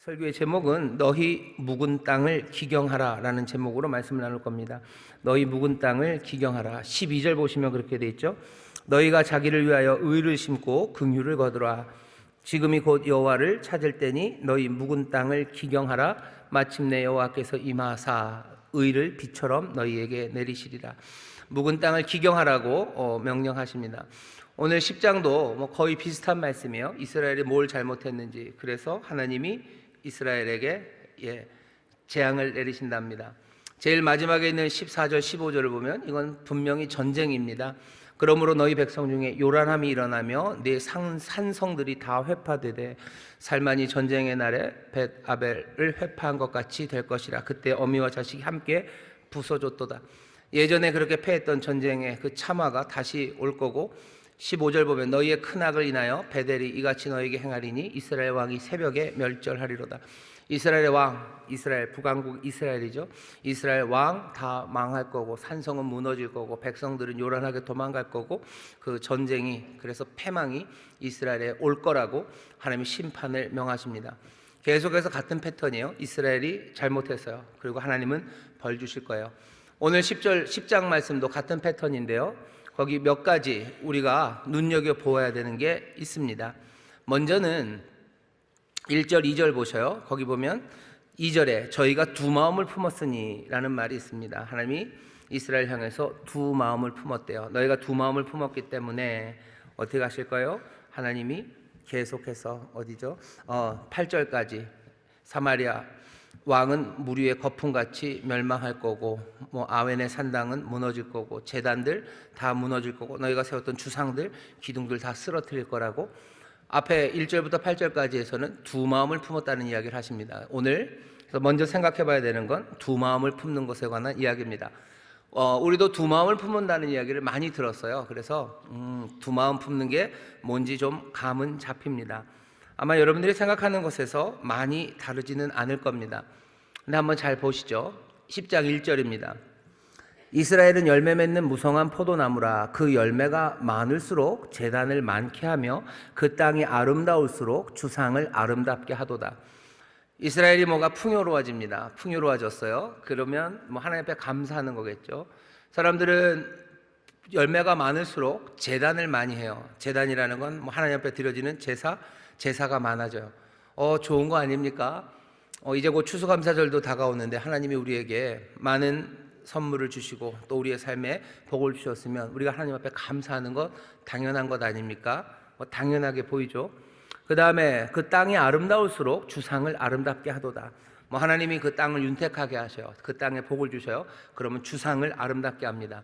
설교의 제목은 너희 묵은 땅을 기경하라 라는 제목으로 말씀을 나눌 겁니다. 너희 묵은 땅을 기경하라. 12절 보시면 그렇게 돼 있죠. 너희가 자기를 위하여 의를 심고 긍휼을 거두라. 지금이 곧 여호와를 찾을 때니 너희 묵은 땅을 기경하라. 마침내 여호와께서 임하사 의를 비처럼 너희에게 내리시리라. 묵은 땅을 기경하라고 명령하십니다. 오늘 10장도 거의 비슷한 말씀이에요. 이스라엘이 뭘 잘못했는지, 그래서 하나님이 이스라엘에게 재앙을 내리신답니다. 제일 마지막에 있는 14절 15절을 보면 이건 분명히 전쟁입니다. 그러므로 너희 백성 중에 요란함이 일어나며 네 산성들이 다 회파되되 살만이 전쟁의 날에 벳아벨을 회파한 것 같이 될 것이라. 그때 어미와 자식이 함께 부서졌도다. 예전에 그렇게 패했던 전쟁의 그 참화가 다시 올 거고, 15절 보면 너희의 큰 악을 인하여 베델이 이같이 너희에게 행하리니 이스라엘 왕이 새벽에 멸절하리로다. 이스라엘의 왕, 이스라엘 북왕국 이스라엘이죠. 이스라엘 왕 다 망할 거고, 산성은 무너질 거고, 백성들은 요란하게 도망갈 거고, 그 전쟁이, 그래서 패망이 이스라엘에 올 거라고 하나님이 심판을 명하십니다. 계속해서 같은 패턴이에요. 이스라엘이 잘못했어요. 그리고 하나님은 벌 주실 거예요. 오늘 10장 말씀도 같은 패턴인데요, 거기 몇 가지 우리가 눈여겨보아야 되는 게 있습니다. 먼저는 1절 2절 보셔요. 거기 보면 2절에 저희가 두 마음을 품었으니 라는 말이 있습니다. 하나님이 이스라엘 향해서 두 마음을 품었대요. 너희가 두 마음을 품었기 때문에 어떻게 하실까요? 하나님이 계속해서 어디죠? 8절까지 사마리아 왕은 물 위에 거품같이 멸망할 거고, 아웬의 산당은 무너질 거고, 제단들 다 무너질 거고, 너희가 세웠던 주상들, 기둥들 다 쓰러뜨릴 거라고 앞에 1절부터 8절까지에서는 두 마음을 품었다는 이야기를 하십니다. 오늘 먼저 생각해 봐야 되는 건 두 마음을 품는 것에 관한 이야기입니다. 우리도 두 마음을 품는다는 이야기를 많이 들었어요. 그래서 두 마음 품는 게 뭔지 좀 감은 잡힙니다. 아마 여러분들이 생각하는 것에서 많이 다르지는 않을 겁니다. 근데 한번 잘 보시죠. 10장 1절입니다. 이스라엘은 열매 맺는 무성한 포도나무라. 그 열매가 많을수록 제단을 많게 하며 그 땅이 아름다울수록 주상을 아름답게 하도다. 이스라엘이 뭐가 풍요로워집니다. 풍요로워졌어요. 그러면 하나님 앞에 감사하는 거겠죠. 사람들은 열매가 많을수록 제단을 많이 해요. 제단이라는 건 하나님 앞에 드려지는 제사가 많아져요. 좋은 거 아닙니까? 이제 곧 추수감사절도 다가오는데 하나님이 우리에게 많은 선물을 주시고 또 우리의 삶에 복을 주셨으면 우리가 하나님 앞에 감사하는 것 당연한 것 아닙니까? 당연하게 보이죠. 그 다음에 그 땅이 아름다울수록 주상을 아름답게 하도다. 하나님이 그 땅을 윤택하게 하셔요. 그 땅에 복을 주셔요. 그러면 주상을 아름답게 합니다.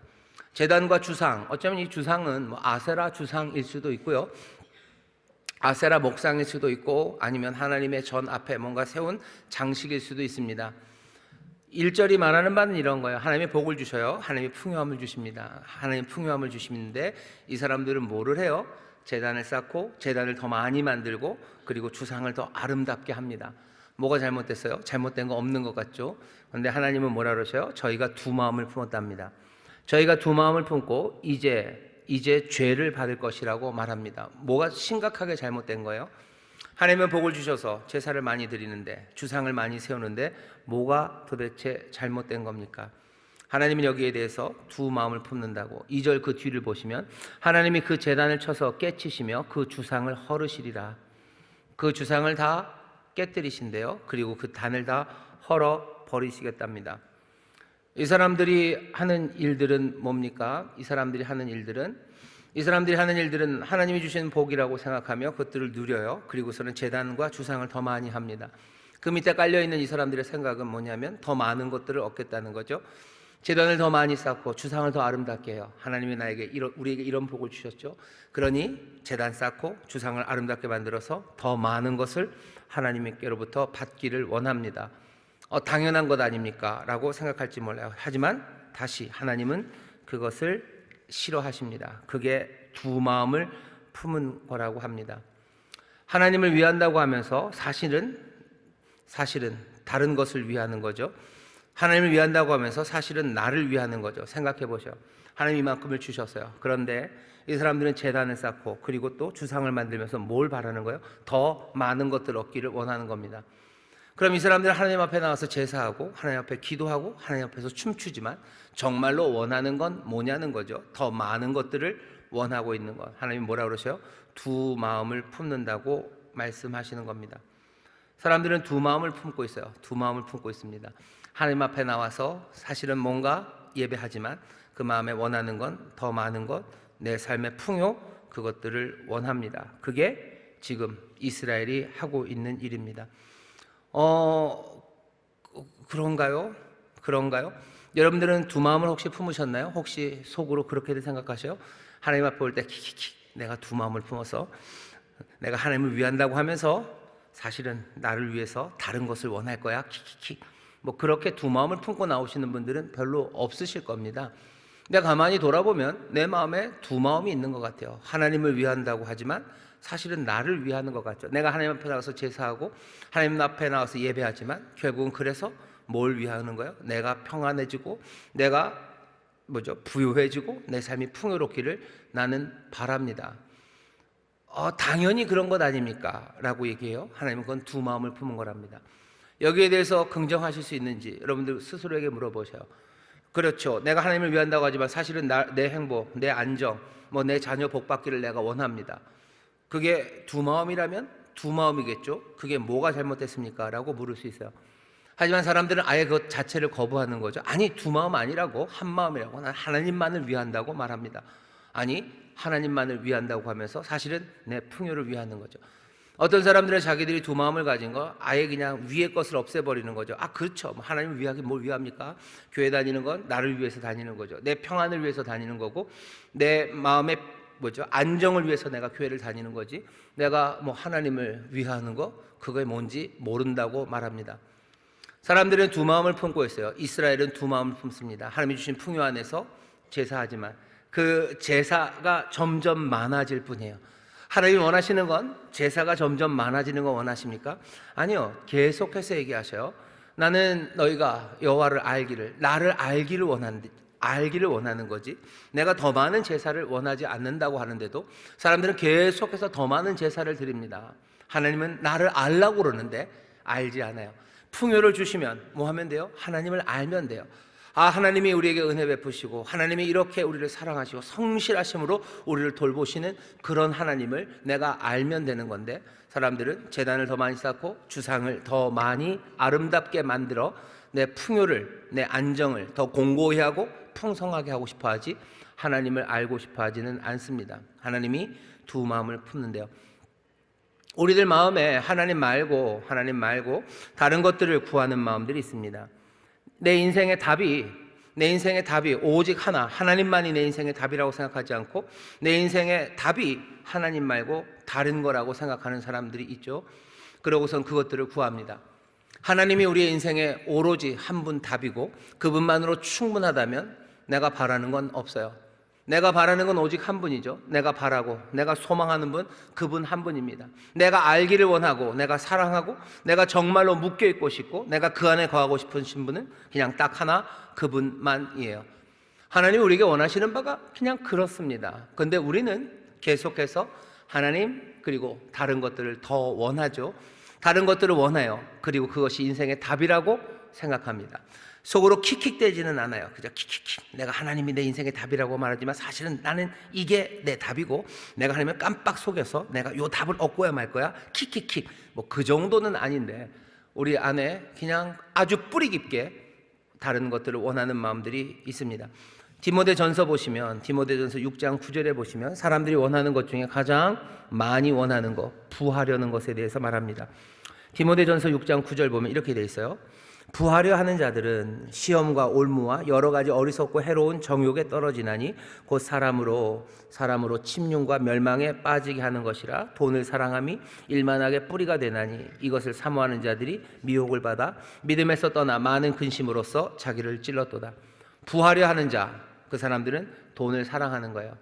제단과 주상, 어쩌면 이 주상은 아세라 주상일 수도 있고요, 아세라 목상일 수도 있고, 아니면 하나님의 전 앞에 뭔가 세운 장식일 수도 있습니다. 1절이 말하는 바는 이런 거예요. 하나님이 복을 주셔요. 하나님이 풍요함을 주십니다. 하나님 풍요함을 주시는데 이 사람들은 뭐를 해요? 제단을 쌓고 제단을 더 많이 만들고 그리고 주상을 더 아름답게 합니다. 뭐가 잘못됐어요? 잘못된 거 없는 것 같죠? 그런데 하나님은 뭐라 그러셔요? 저희가 두 마음을 품었답니다. 저희가 두 마음을 품고 이제 죄를 받을 것이라고 말합니다. 뭐가 심각하게 잘못된 거예요? 하나님은 복을 주셔서 제사를 많이 드리는데, 주상을 많이 세우는데 뭐가 도대체 잘못된 겁니까? 하나님은 여기에 대해서 두 마음을 품는다고. 2절 그 뒤를 보시면 하나님이 그 제단을 쳐서 깨치시며 그 주상을 헐으시리라. 그 주상을 다 깨뜨리신대요. 그리고 그 단을 다 헐어 버리시겠답니다. 이 사람들이 하는 일들은 뭡니까? 이 사람들이 하는 일들은 하나님이 주신 복이라고 생각하며 그것들을 누려요. 그리고서는 제단과 주상을 더 많이 합니다. 그 밑에 깔려있는 이 사람들의 생각은 뭐냐면 더 많은 것들을 얻겠다는 거죠. 제단을 더 많이 쌓고 주상을 더 아름답게 해요. 하나님이 우리에게 이런 복을 주셨죠. 그러니 제단 쌓고 주상을 아름답게 만들어서 더 많은 것을 하나님께로부터 받기를 원합니다. 당연한 것 아닙니까? 라고 생각할지 몰라요. 하지만 다시 하나님은 그것을 싫어하십니다. 그게 두 마음을 품은 거라고 합니다. 하나님을 위한다고 하면서 사실은 다른 것을 위하는 거죠. 하나님을 위한다고 하면서 사실은 나를 위하는 거죠. 생각해 보셔. 하나님 이만큼을 주셨어요. 그런데 이 사람들은 제단을 쌓고 그리고 또 주상을 만들면서 뭘 바라는 거예요? 더 많은 것들을 얻기를 원하는 겁니다. 그럼 이 사람들은 하나님 앞에 나와서 제사하고 하나님 앞에 기도하고 하나님 앞에서 춤추지만 정말로 원하는 건 뭐냐는 거죠. 더 많은 것들을 원하고 있는 것. 하나님이 뭐라 그러셔요? 두 마음을 품는다고 말씀하시는 겁니다. 사람들은 두 마음을 품고 있어요. 두 마음을 품고 있습니다. 하나님 앞에 나와서 사실은 뭔가 예배하지만 그 마음에 원하는 건 더 많은 것, 내 삶의 풍요, 그것들을 원합니다. 그게 지금 이스라엘이 하고 있는 일입니다. 그런가요? 그런가요? 여러분들은 두 마음을 혹시 품으셨나요? 혹시 속으로 그렇게들 생각하셔요? 하나님 앞에 올 때 킥킥킥 내가 두 마음을 품어서 내가 하나님을 위한다고 하면서 사실은 나를 위해서 다른 것을 원할 거야 킥킥킥 뭐 그렇게 두 마음을 품고 나오시는 분들은 별로 없으실 겁니다. 근데 가만히 돌아보면 내 마음에 두 마음이 있는 것 같아요. 하나님을 위한다고 하지만 사실은 나를 위하는 것 같죠. 내가 하나님 앞에 나가서 제사하고 하나님 앞에 나와서 예배하지만 결국은 그래서 뭘 위하는 거예요? 내가 평안해지고 내가 부유해지고 내 삶이 풍요롭기를 나는 바랍니다. 당연히 그런 것 아닙니까? 라고 얘기해요. 하나님은 그건 두 마음을 품은 거랍니다. 여기에 대해서 긍정하실 수 있는지 여러분들 스스로에게 물어보세요. 그렇죠. 내가 하나님을 위한다고 하지만 사실은 내 행복, 내 안정, 내 자녀 복 받기를 내가 원합니다. 그게 두 마음이라면 두 마음이겠죠. 그게 뭐가 잘못됐습니까? 라고 물을 수 있어요. 하지만 사람들은 아예 그것 자체를 거부하는 거죠. 아니 두 마음 아니라고 한 마음이라고 난 하나님만을 위한다고 말합니다. 아니 하나님만을 위한다고 하면서 사실은 내 풍요를 위하는 거죠. 어떤 사람들은 자기들이 두 마음을 가진 거 아예 그냥 위의 것을 없애버리는 거죠. 그렇죠. 하나님을 위하기 뭘 위합니까? 교회 다니는 건 나를 위해서 다니는 거죠. 내 평안을 위해서 다니는 거고 내 마음의 안정을 위해서 내가 교회를 다니는 거지. 내가 하나님을 위하는 거 그게 뭔지 모른다고 말합니다. 사람들은 두 마음을 품고 있어요. 이스라엘은 두 마음을 품습니다. 하나님이 주신 풍요 안에서 제사하지만 그 제사가 점점 많아질 뿐이에요. 하나님이 원하시는 건 제사가 점점 많아지는 거 원하십니까? 아니요. 계속해서 얘기하셔요. 나는 너희가 여호와를 알기를, 나를 알기를 원하는 거지 내가 더 많은 제사를 원하지 않는다고 하는데도 사람들은 계속해서 더 많은 제사를 드립니다. 하나님은 나를 알라고 그러는데 알지 않아요. 풍요를 주시면 뭐 하면 돼요? 하나님을 알면 돼요. 하나님이 우리에게 은혜 베푸시고 하나님이 이렇게 우리를 사랑하시고 성실하심으로 우리를 돌보시는 그런 하나님을 내가 알면 되는 건데 사람들은 제단을 더 많이 쌓고 주상을 더 많이 아름답게 만들어 내 풍요를, 내 안정을 더 공고히 하고 풍성하게 하고 싶어 하지 하나님을 알고 싶어 하지는 않습니다. 하나님이 두 마음을 품는데요. 우리들 마음에 하나님 말고 다른 것들을 구하는 마음들이 있습니다. 내 인생의 답이 오직 하나, 하나님만이 내 인생의 답이라고 생각하지 않고 내 인생의 답이 하나님 말고 다른 거라고 생각하는 사람들이 있죠. 그러고선 그것들을 구합니다. 하나님이 우리의 인생에 오로지 한 분 답이고 그분만으로 충분하다면 내가 바라는 건 없어요. 내가 바라는 건 오직 한 분이죠. 내가 바라고 내가 소망하는 분, 그분 한 분입니다. 내가 알기를 원하고 내가 사랑하고 내가 정말로 묶여있고 싶고 내가 그 안에 거하고 싶으신 분은 그냥 딱 하나, 그분만이에요. 하나님이 우리에게 원하시는 바가 그냥 그렇습니다. 그런데 우리는 계속해서 하나님 그리고 다른 것들을 더 원하죠. 다른 것들을 원해요. 그리고 그것이 인생의 답이라고 생각합니다. 속으로 킥킥대지는 않아요. 그저 킥킥킥 내가 하나님이 내 인생의 답이라고 말하지만 사실은 나는 이게 내 답이고 내가 하나님을 깜빡 속여서 내가 요 답을 얻고야 말 거야 킥킥킥 그 정도는 아닌데 우리 안에 그냥 아주 뿌리 깊게 다른 것들을 원하는 마음들이 있습니다. 디모데전서 보시면 디모데전서 6장 9절에 보시면 사람들이 원하는 것 중에 가장 많이 원하는 것, 부하려는 것에 대해서 말합니다. 디모데전서 6장 9절 보면 이렇게 돼 있어요. 부하려 하는 자들은 시험과 올무와 여러 가지 어리석고 해로운 정욕에 떨어지나니 곧 사람으로 침륜과 멸망에 빠지게 하는 것이라. 돈을 사랑함이 일만하게 뿌리가 되나니 이것을 사모하는 자들이 미혹을 받아 믿음에서 떠나 많은 근심으로써 자기를 찔렀도다. 부하려 하는 자, 그 사람들은 돈을 사랑하는 거예요.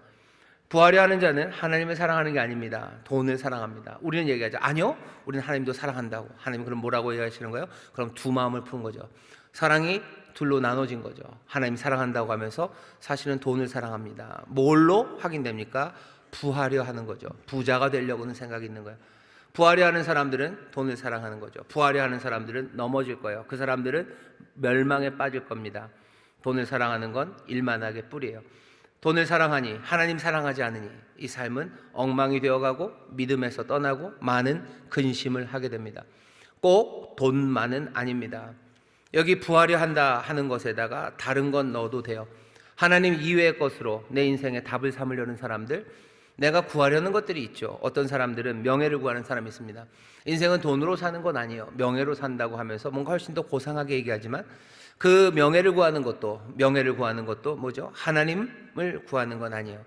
부하려 하는 자는 하나님을 사랑하는 게 아닙니다. 돈을 사랑합니다. 우리는 얘기하죠. 아니요, 우리는 하나님도 사랑한다고. 하나님 그럼 뭐라고 얘기하시는 거예요? 그럼 두 마음을 푼 거죠. 사랑이 둘로 나눠진 거죠. 하나님 사랑한다고 하면서 사실은 돈을 사랑합니다. 뭘로 확인됩니까? 부하려 하는 거죠. 부자가 되려고는 생각이 있는 거예요. 부하려 하는 사람들은 돈을 사랑하는 거죠. 부하려 하는 사람들은 넘어질 거예요. 그 사람들은 멸망에 빠질 겁니다. 돈을 사랑하는 건 일만하게 뿌리예요. 돈을 사랑하니 하나님 사랑하지 않으니 이 삶은 엉망이 되어가고 믿음에서 떠나고 많은 근심을 하게 됩니다. 꼭 돈만은 아닙니다. 여기 부하려 한다 하는 것에다가 다른 건 넣어도 돼요. 하나님 이외의 것으로 내 인생의 답을 삼으려는 사람들, 내가 구하려는 것들이 있죠. 어떤 사람들은 명예를 구하는 사람이 있습니다. 인생은 돈으로 사는 건 아니에요. 명예로 산다고 하면서 뭔가 훨씬 더 고상하게 얘기하지만 그 명예를 구하는 것도 뭐죠? 하나님을 구하는 건 아니에요.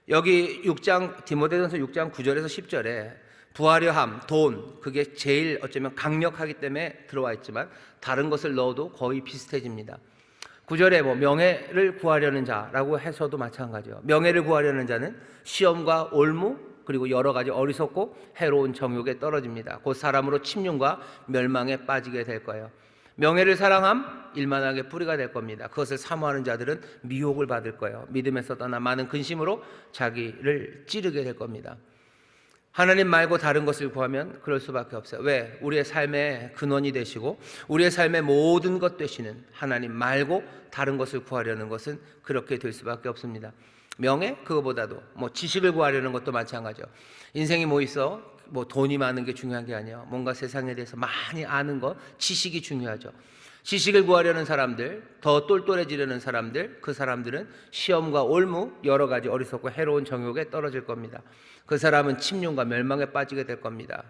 여기 6장 디모데전서 6장 9절에서 10절에 부하려함, 돈, 그게 제일 어쩌면 강력하기 때문에 들어와 있지만 다른 것을 넣어도 거의 비슷해집니다. 9절에 뭐 명예를 구하려는 자라고 해서도 마찬가지예요. 명예를 구하려는 자는 시험과 올무 그리고 여러 가지 어리석고 해로운 정욕에 떨어집니다. 곧 사람으로 침륜과 멸망에 빠지게 될 거예요. 명예를 사랑함 일만하게 뿌리가 될 겁니다. 그것을 사모하는 자들은 미혹을 받을 거예요. 믿음에서 떠나 많은 근심으로 자기를 찌르게 될 겁니다. 하나님 말고 다른 것을 구하면 그럴 수밖에 없어요. 왜? 우리의 삶의 근원이 되시고 우리의 삶의 모든 것 되시는 하나님 말고 다른 것을 구하려는 것은 그렇게 될 수밖에 없습니다. 명예? 그거보다도 뭐 지식을 구하려는 것도 마찬가지죠. 인생이 뭐 있어? 뭐 돈이 많은 게 중요한 게 아니에요. 뭔가 세상에 대해서 많이 아는 것, 지식이 중요하죠. 지식을 구하려는 사람들, 더 똘똘해지려는 사람들, 그 사람들은 시험과 올무, 여러 가지 어리석고 해로운 정욕에 떨어질 겁니다. 그 사람은 침륜과 멸망에 빠지게 될 겁니다.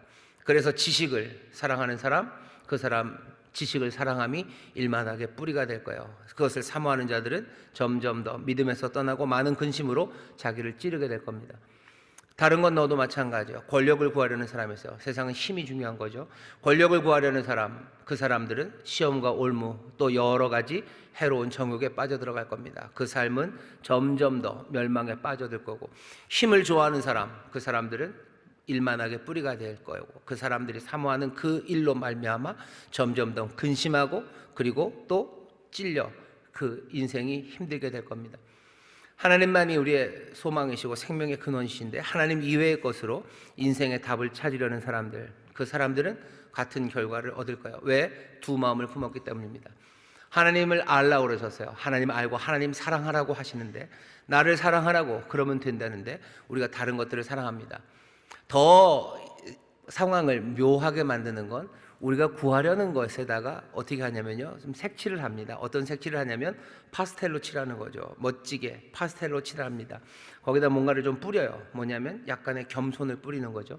그래서 지식을 사랑하는 사람, 그 사람 지식을 사랑함이 일만하게 뿌리가 될 거예요. 그것을 사모하는 자들은 점점 더 믿음에서 떠나고 많은 근심으로 자기를 찌르게 될 겁니다. 다른 건 넣어도 마찬가지예요. 권력을 구하려는 사람이 있어요. 세상은 힘이 중요한 거죠. 권력을 구하려는 사람, 그 사람들은 시험과 올무 또 여러 가지 해로운 정욕에 빠져들어갈 겁니다. 그 삶은 점점 더 멸망에 빠져들 거고, 힘을 좋아하는 사람, 그 사람들은 일만하게 뿌리가 될 거고, 그 사람들이 사모하는 그 일로 말미암아 점점 더 근심하고 그리고 또 찔려 그 인생이 힘들게 될 겁니다. 하나님만이 우리의 소망이시고 생명의 근원이신데 하나님 이외의 것으로 인생의 답을 찾으려는 사람들, 그 사람들은 같은 결과를 얻을 거예요. 왜? 두 마음을 품었기 때문입니다. 하나님을 알라고 그러셨어요. 하나님 알고 하나님 사랑하라고 하시는데, 나를 사랑하라고 그러면 된다는데 우리가 다른 것들을 사랑합니다. 더 상황을 묘하게 만드는 건 우리가 구하려는 것에다가 어떻게 하냐면요, 좀 색칠을 합니다. 어떤 색칠을 하냐면 파스텔로 칠하는 거죠. 멋지게 파스텔로 칠합니다. 거기다 뭔가를 좀 뿌려요. 뭐냐면 약간의 겸손을 뿌리는 거죠.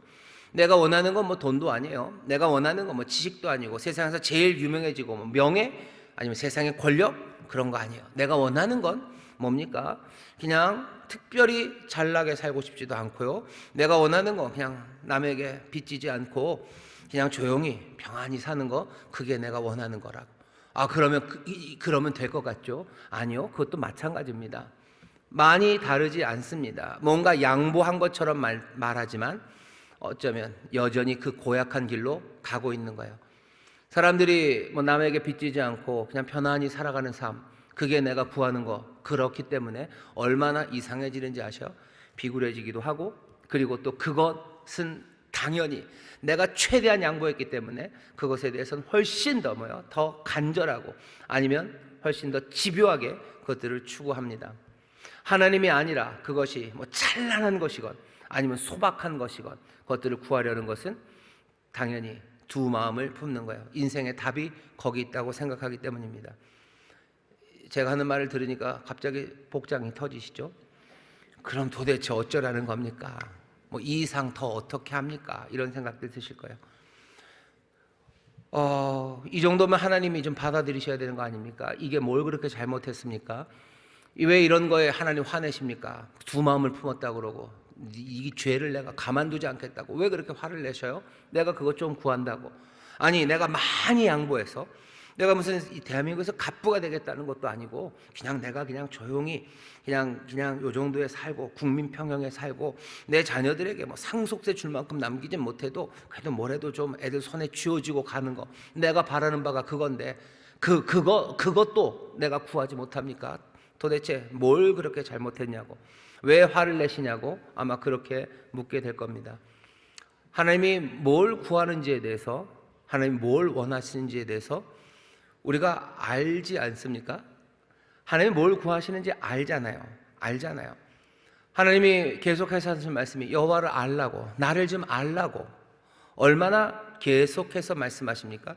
내가 원하는 건 뭐 돈도 아니에요. 내가 원하는 건 뭐 지식도 아니고 세상에서 제일 유명해지고 뭐 명예 아니면 세상의 권력 그런 거 아니에요. 내가 원하는 건 뭡니까? 그냥 특별히 잘나게 살고 싶지도 않고요. 내가 원하는 건 그냥 남에게 빚지지 않고 그냥 조용히 평안히 사는 거, 그게 내가 원하는 거라고. 그러면 될 것 같죠? 아니요, 그것도 마찬가지입니다. 많이 다르지 않습니다. 뭔가 양보한 것처럼 말하지만 어쩌면 여전히 그 고약한 길로 가고 있는 거예요. 사람들이 뭐 남에게 빚지지 않고 그냥 편안히 살아가는 삶, 그게 내가 구하는 거, 그렇기 때문에 얼마나 이상해지는지 아셔? 비굴해지기도 하고, 그리고 또 그것은 당연히 내가 최대한 양보했기 때문에 그것에 대해서는 훨씬 더 간절하고 아니면 훨씬 더 집요하게 그것들을 추구합니다. 하나님이 아니라 그것이 뭐 찬란한 것이건 아니면 소박한 것이건 그것들을 구하려는 것은 당연히 두 마음을 품는 거예요. 인생의 답이 거기 있다고 생각하기 때문입니다. 제가 하는 말을 들으니까 갑자기 복장이 터지시죠? 그럼 도대체 어쩌라는 겁니까? 뭐 이 이상 더 어떻게 합니까? 이런 생각들 드실 거예요. 이 정도면 하나님이 좀 받아들이셔야 되는 거 아닙니까? 이게 뭘 그렇게 잘못했습니까? 왜 이런 거에 하나님 화내십니까? 두 마음을 품었다고 그러고 이 죄를 내가 가만두지 않겠다고 왜 그렇게 화를 내셔요? 내가 그것 좀 구한다고. 아니, 내가 많이 양보해서 내가 무슨 이 대한민국에서 갑부가 되겠다는 것도 아니고 내가 조용히 요 정도에 살고 국민 평형에 살고 내 자녀들에게 뭐 상속세 줄 만큼 남기진 못해도 그래도 뭐래도 좀 애들 손에 쥐어지고 가는 거, 내가 바라는 바가 그건데 그것도 내가 구하지 못합니까? 도대체 뭘 그렇게 잘못했냐고, 왜 화를 내시냐고 아마 그렇게 묻게 될 겁니다. 하나님이 뭘 구하는지에 대해서, 하나님이 뭘 원하시는지에 대해서 우리가 알지 않습니까? 하나님이 뭘 구하시는지 알잖아요. 하나님이 계속해서 하시는 말씀이 여호와를 알라고, 나를 좀 알라고. 얼마나 계속해서 말씀하십니까?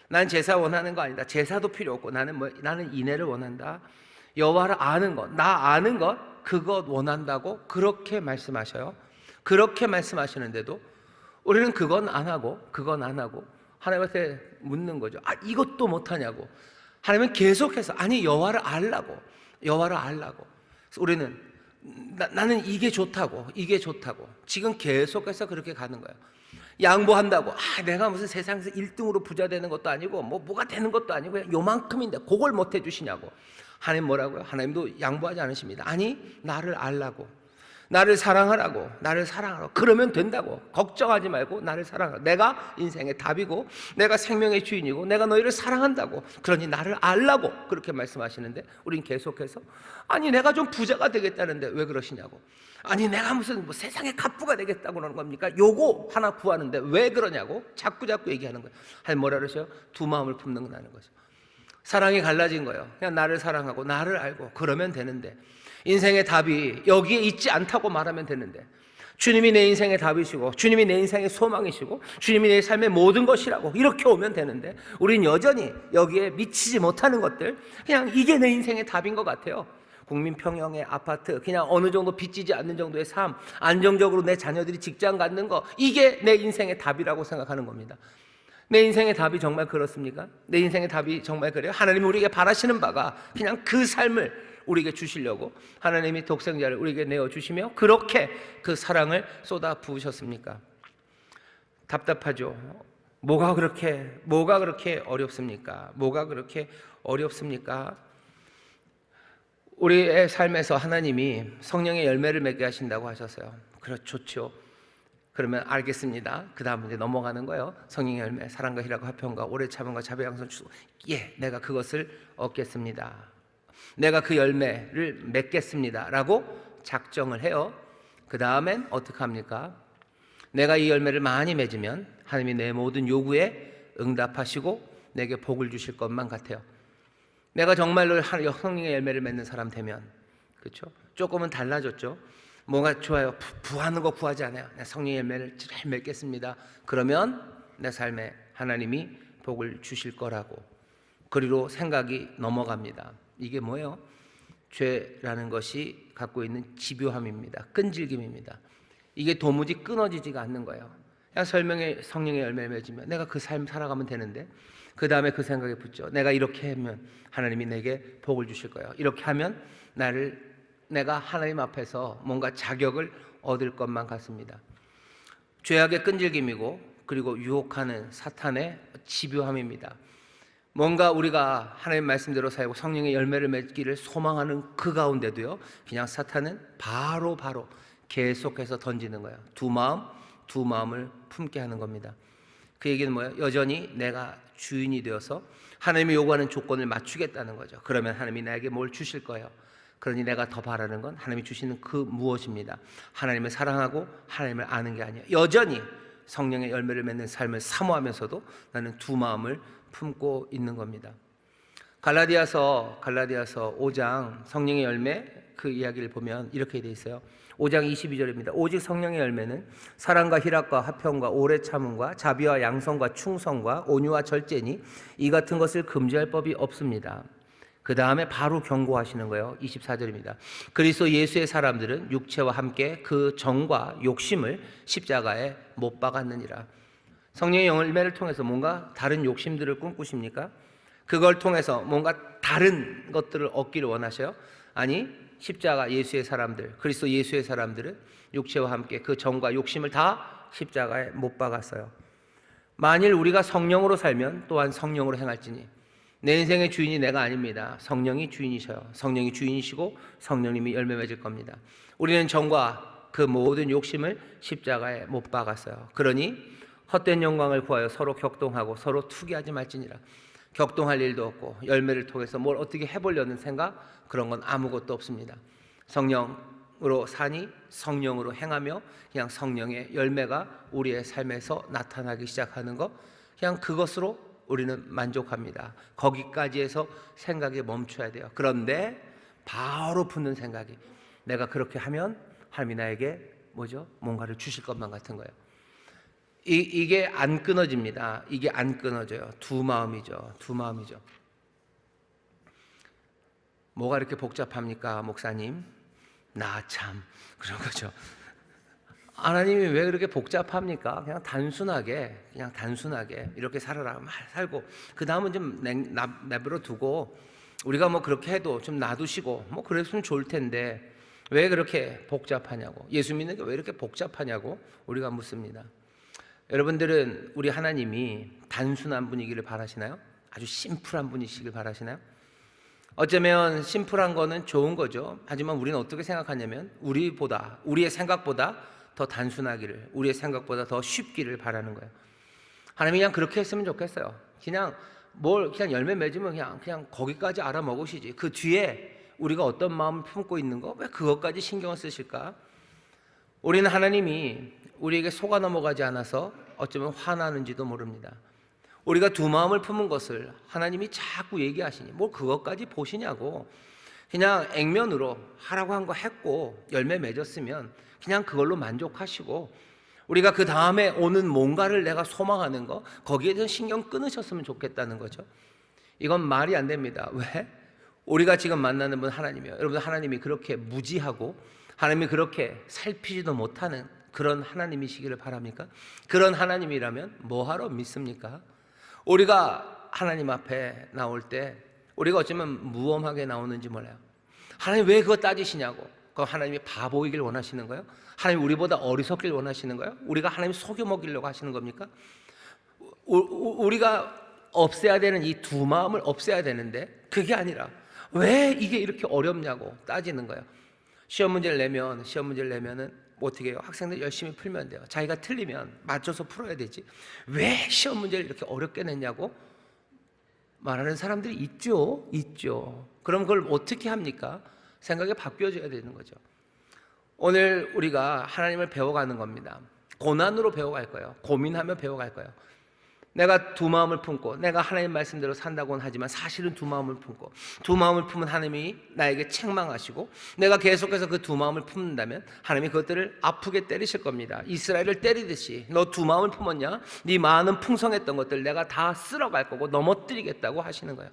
난 제사 원하는 거 아니다. 제사도 필요 없고 나는 인애를 원한다. 여호와를 아는 것, 나 아는 것, 그것 원한다고 그렇게 말씀하셔요. 그렇게 말씀하시는데도 우리는 그건 안 하고 하나님한테 묻는 거죠. 이것도 못하냐고. 하나님은 계속해서 여호와를 알라고. 그래서 우리는 나는 이게 좋다고 지금 계속해서 그렇게 가는 거예요. 양보한다고. 내가 무슨 세상에서 1등으로 부자 되는 것도 아니고 뭐가 되는 것도 아니고 요만큼인데 그걸 못 해주시냐고. 하나님 뭐라고요? 하나님도 양보하지 않으십니다. 나를 알라고, 나를 사랑하라고. 그러면 된다고. 걱정하지 말고 나를 사랑하라. 내가 인생의 답이고 내가 생명의 주인이고 내가 너희를 사랑한다고. 그러니 나를 알라고 그렇게 말씀하시는데 우린 계속해서 내가 좀 부자가 되겠다는데 왜 그러시냐고. 내가 무슨 세상의 갑부가 되겠다고 그러는 겁니까? 요거 하나 구하는데 왜 그러냐고 자꾸 얘기하는 거예요. 하나님 뭐라 그러세요? 두 마음을 품는다는 거죠. 사랑이 갈라진 거예요. 그냥 나를 사랑하고 나를 알고 그러면 되는데, 인생의 답이 여기에 있지 않다고 말하면 되는데, 주님이 내 인생의 답이시고 주님이 내 인생의 소망이시고 주님이 내 삶의 모든 것이라고 이렇게 오면 되는데, 우린 여전히 여기에 미치지 못하는 것들, 그냥 이게 내 인생의 답인 것 같아요. 국민 평형의 아파트, 그냥 어느 정도 빚지지 않는 정도의 삶, 안정적으로 내 자녀들이 직장 갖는 거, 이게 내 인생의 답이라고 생각하는 겁니다. 내 인생의 답이 정말 그렇습니까? 내 인생의 답이 정말 그래요? 하나님이 우리에게 바라시는 바가 그냥 그 삶을 우리에게 주시려고 하나님이 독생자를 우리에게 내어주시며 그렇게 그 사랑을 쏟아 부으셨습니까? 답답하죠. 뭐가 그렇게 어렵습니까? 우리의 삶에서 하나님이 성령의 열매를 맺게 하신다고 하셨어요. 좋죠. 그러면 알겠습니다. 그 다음 이제 넘어가는 거예요. 성령의 열매, 사랑과 희락과 화평과 오래 참음과 자비 양선 추수. 내가 그것을 얻겠습니다. 내가 그 열매를 맺겠습니다 라고 작정을 해요. 그 다음엔 어떻게 합니까? 내가 이 열매를 많이 맺으면 하나님이 내 모든 요구에 응답하시고 내게 복을 주실 것만 같아요. 내가 정말로 성령의 열매를 맺는 사람 되면, 그렇죠? 조금은 달라졌죠. 뭐가 좋아요? 부하는 거 구하지 않아요. 성령의 열매를 잘 맺겠습니다. 그러면 내 삶에 하나님이 복을 주실 거라고 그리로 생각이 넘어갑니다. 이게 뭐예요? 죄라는 것이 갖고 있는 집요함입니다. 끈질김입니다. 이게 도무지 끊어지지가 않는 거예요. 그냥 성령의 열매를 맺으면 내가 그 삶 살아가면 되는데, 그 다음에 그 생각에 붙죠. 내가 이렇게 하면 하나님이 내게 복을 주실 거예요. 이렇게 하면 내가 하나님 앞에서 뭔가 자격을 얻을 것만 같습니다. 죄악의 끈질김이고 그리고 유혹하는 사탄의 집요함입니다. 뭔가 우리가 하나님 말씀대로 살고 성령의 열매를 맺기를 소망하는 그 가운데도요, 그냥 사탄은 바로 계속해서 던지는 거예요. 두 마음을 품게 하는 겁니다. 그 얘기는 뭐예요? 여전히 내가 주인이 되어서 하나님이 요구하는 조건을 맞추겠다는 거죠. 그러면 하나님이 나에게 뭘 주실 거예요. 그러니 내가 더 바라는 건 하나님이 주시는 그 무엇입니다. 하나님을 사랑하고 하나님을 아는 게 아니에요. 여전히 성령의 열매를 맺는 삶을 사모하면서도 나는 두 마음을 품고 있는 겁니다. 갈라디아서 5장 성령의 열매 그 이야기를 보면 이렇게 돼 있어요. 5장 22절입니다. 오직 성령의 열매는 사랑과 희락과 화평과 오래 참음과 자비와 양성과 충성과 온유와 절제니 이 같은 것을 금지할 법이 없습니다. 그 다음에 바로 경고하시는 거예요. 24절입니다. 그리스도 예수의 사람들은 육체와 함께 그 정과 욕심을 십자가에 못 박았느니라. 성령의 열매를 통해서 뭔가 다른 욕심들을 꿈꾸십니까? 그걸 통해서 뭔가 다른 것들을 얻기를 원하셔요? 아니, 십자가 예수의 사람들, 그리스도 예수의 사람들은 육체와 함께 그 정과 욕심을 다 십자가에 못 박았어요. 만일 우리가 성령으로 살면 또한 성령으로 행할지니, 내 인생의 주인이 내가 아닙니다. 성령이 주인이셔요. 성령이 주인이시고 성령님이 열매 맺을 겁니다. 우리는 정과 그 모든 욕심을 십자가에 못 박았어요. 그러니 헛된 영광을 구하여 서로 격동하고 서로 투기하지 말지니라. 격동할 일도 없고 열매를 통해서 뭘 어떻게 해보려는 생각, 그런 건 아무것도 없습니다. 성령 성령으로 사니 성령으로 행하며 그냥 성령의 열매가 우리의 삶에서 나타나기 시작하는 것, 그냥 그것으로 우리는 만족합니다. 거기까지 해서 생각이 멈춰야 돼요. 그런데 바로 붙는 생각이, 내가 그렇게 하면 하나님이 나에게 뭔가를 주실 것만 같은 거예요. 이게 안 끊어집니다. 이게 안 끊어져요. 두 마음이죠. 뭐가 이렇게 복잡합니까, 목사님? 나 참, 그런 거죠. 하나님이 왜 그렇게 복잡합니까? 그냥 단순하게 이렇게 살고 그 다음은 좀 내버려 두고 우리가 그렇게 해도 좀 놔두시고 그랬으면 좋을 텐데 왜 그렇게 복잡하냐고, 예수 믿는 게 왜 이렇게 복잡하냐고 우리가 묻습니다. 여러분들은 우리 하나님이 단순한 분이기를 바라시나요? 아주 심플한 분이시길 바라시나요? 어쩌면 심플한 거는 좋은 거죠. 하지만 우리는 어떻게 생각하냐면 우리의 생각보다 더 단순하기를, 우리의 생각보다 더 쉽기를 바라는 거예요. 하나님이 그냥 그렇게 했으면 좋겠어요. 그냥 열매 맺으면 그냥 거기까지 알아먹으시지, 그 뒤에 우리가 어떤 마음을 품고 있는 거 왜 그것까지 신경을 쓰실까? 우리는 하나님이 우리에게 속아 넘어가지 않아서 어쩌면 화나는지도 모릅니다. 우리가 두 마음을 품은 것을 하나님이 자꾸 얘기하시니 뭘 그것까지 보시냐고. 그냥 액면으로 하라고 한 거 했고 열매 맺었으면 그냥 그걸로 만족하시고, 우리가 그 다음에 오는 뭔가를 내가 소망하는 거, 거기에 대해서 신경 끊으셨으면 좋겠다는 거죠. 이건 말이 안 됩니다. 왜? 우리가 지금 만나는 분 하나님이에요. 여러분, 하나님이 그렇게 무지하고 하나님이 그렇게 살피지도 못하는 그런 하나님이시기를 바랍니까? 그런 하나님이라면 뭐하러 믿습니까? 우리가 하나님 앞에 나올 때 우리가 어쩌면 무엄하게 나오는지 몰라요. 하나님 왜 그거 따지시냐고. 그럼 하나님이 바보이길 원하시는 거예요? 하나님 우리보다 어리석길 원하시는 거예요? 우리가 하나님 속여 먹이려고 하시는 겁니까? 우리가 없애야 되는 이 두 마음을 없애야 되는데 그게 아니라 왜 이게 이렇게 어렵냐고 따지는 거예요. 시험 문제를 내면은 어떻게 해요? 학생들 열심히 풀면 돼요. 자기가 틀리면 맞춰서 풀어야 되지, 왜 시험 문제를 이렇게 어렵게 냈냐고 말하는 사람들이 있죠. 그럼 그걸 어떻게 합니까? 생각이 바뀌어져야 되는 거죠. 오늘 우리가 하나님을 배워가는 겁니다. 고난으로 배워갈 거예요. 고민하며 배워갈 거예요. 내가 두 마음을 품고 내가 하나님 말씀대로 산다고는 하지만 사실은 두 마음을 품고, 두 마음을 품은 하나님이 나에게 책망하시고, 내가 계속해서 그 두 마음을 품는다면 하나님이 그것들을 아프게 때리실 겁니다. 이스라엘을 때리듯이 너 두 마음을 품었냐? 네 많은 풍성했던 것들 내가 다 쓸어갈 거고 넘어뜨리겠다고 하시는 거예요.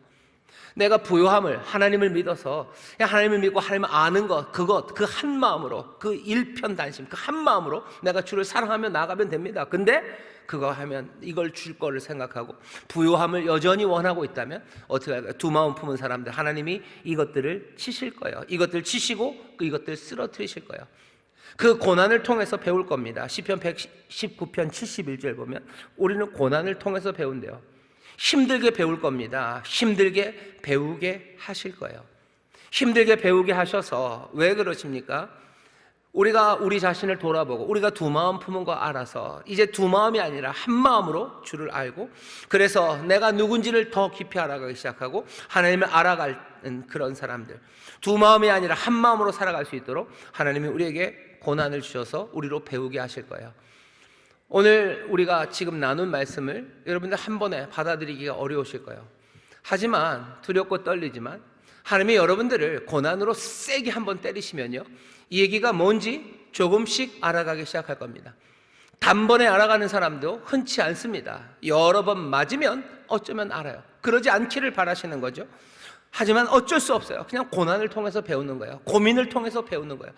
내가 부요함을, 하나님을 믿어서 하나님을 믿고 하나님을 아는 것, 그 한 마음으로, 그 일편단심, 그 한 마음으로 내가 주를 사랑하며 나가면 됩니다. 근데 그거 하면 이걸 줄 거를 생각하고 부요함을 여전히 원하고 있다면 어떻게 할까요? 두 마음 품은 사람들 하나님이 이것들을 치실 거예요. 이것들 치시고 이것들 쓰러뜨리실 거예요. 그 고난을 통해서 배울 겁니다. 시편 119편 71절 보면 우리는 고난을 통해서 배운대요. 힘들게 배울 겁니다. 힘들게 배우게 하실 거예요. 힘들게 배우게 하셔서 왜 그러십니까? 우리가 우리 자신을 돌아보고 우리가 두 마음 품은 거 알아서 이제 두 마음이 아니라 한 마음으로 주를 알고, 그래서 내가 누군지를 더 깊이 알아가기 시작하고 하나님을 알아가는 그런 사람들, 두 마음이 아니라 한 마음으로 살아갈 수 있도록 하나님이 우리에게 고난을 주셔서 우리로 배우게 하실 거예요. 오늘 우리가 지금 나눈 말씀을 여러분들 한 번에 받아들이기가 어려우실 거예요. 하지만 두렵고 떨리지만 하나님이 여러분들을 고난으로 세게 한번 때리시면요, 이 얘기가 뭔지 조금씩 알아가기 시작할 겁니다. 단번에 알아가는 사람도 흔치 않습니다. 여러 번 맞으면 어쩌면 알아요. 그러지 않기를 바라시는 거죠. 하지만 어쩔 수 없어요. 그냥 고난을 통해서 배우는 거예요. 고민을 통해서 배우는 거예요.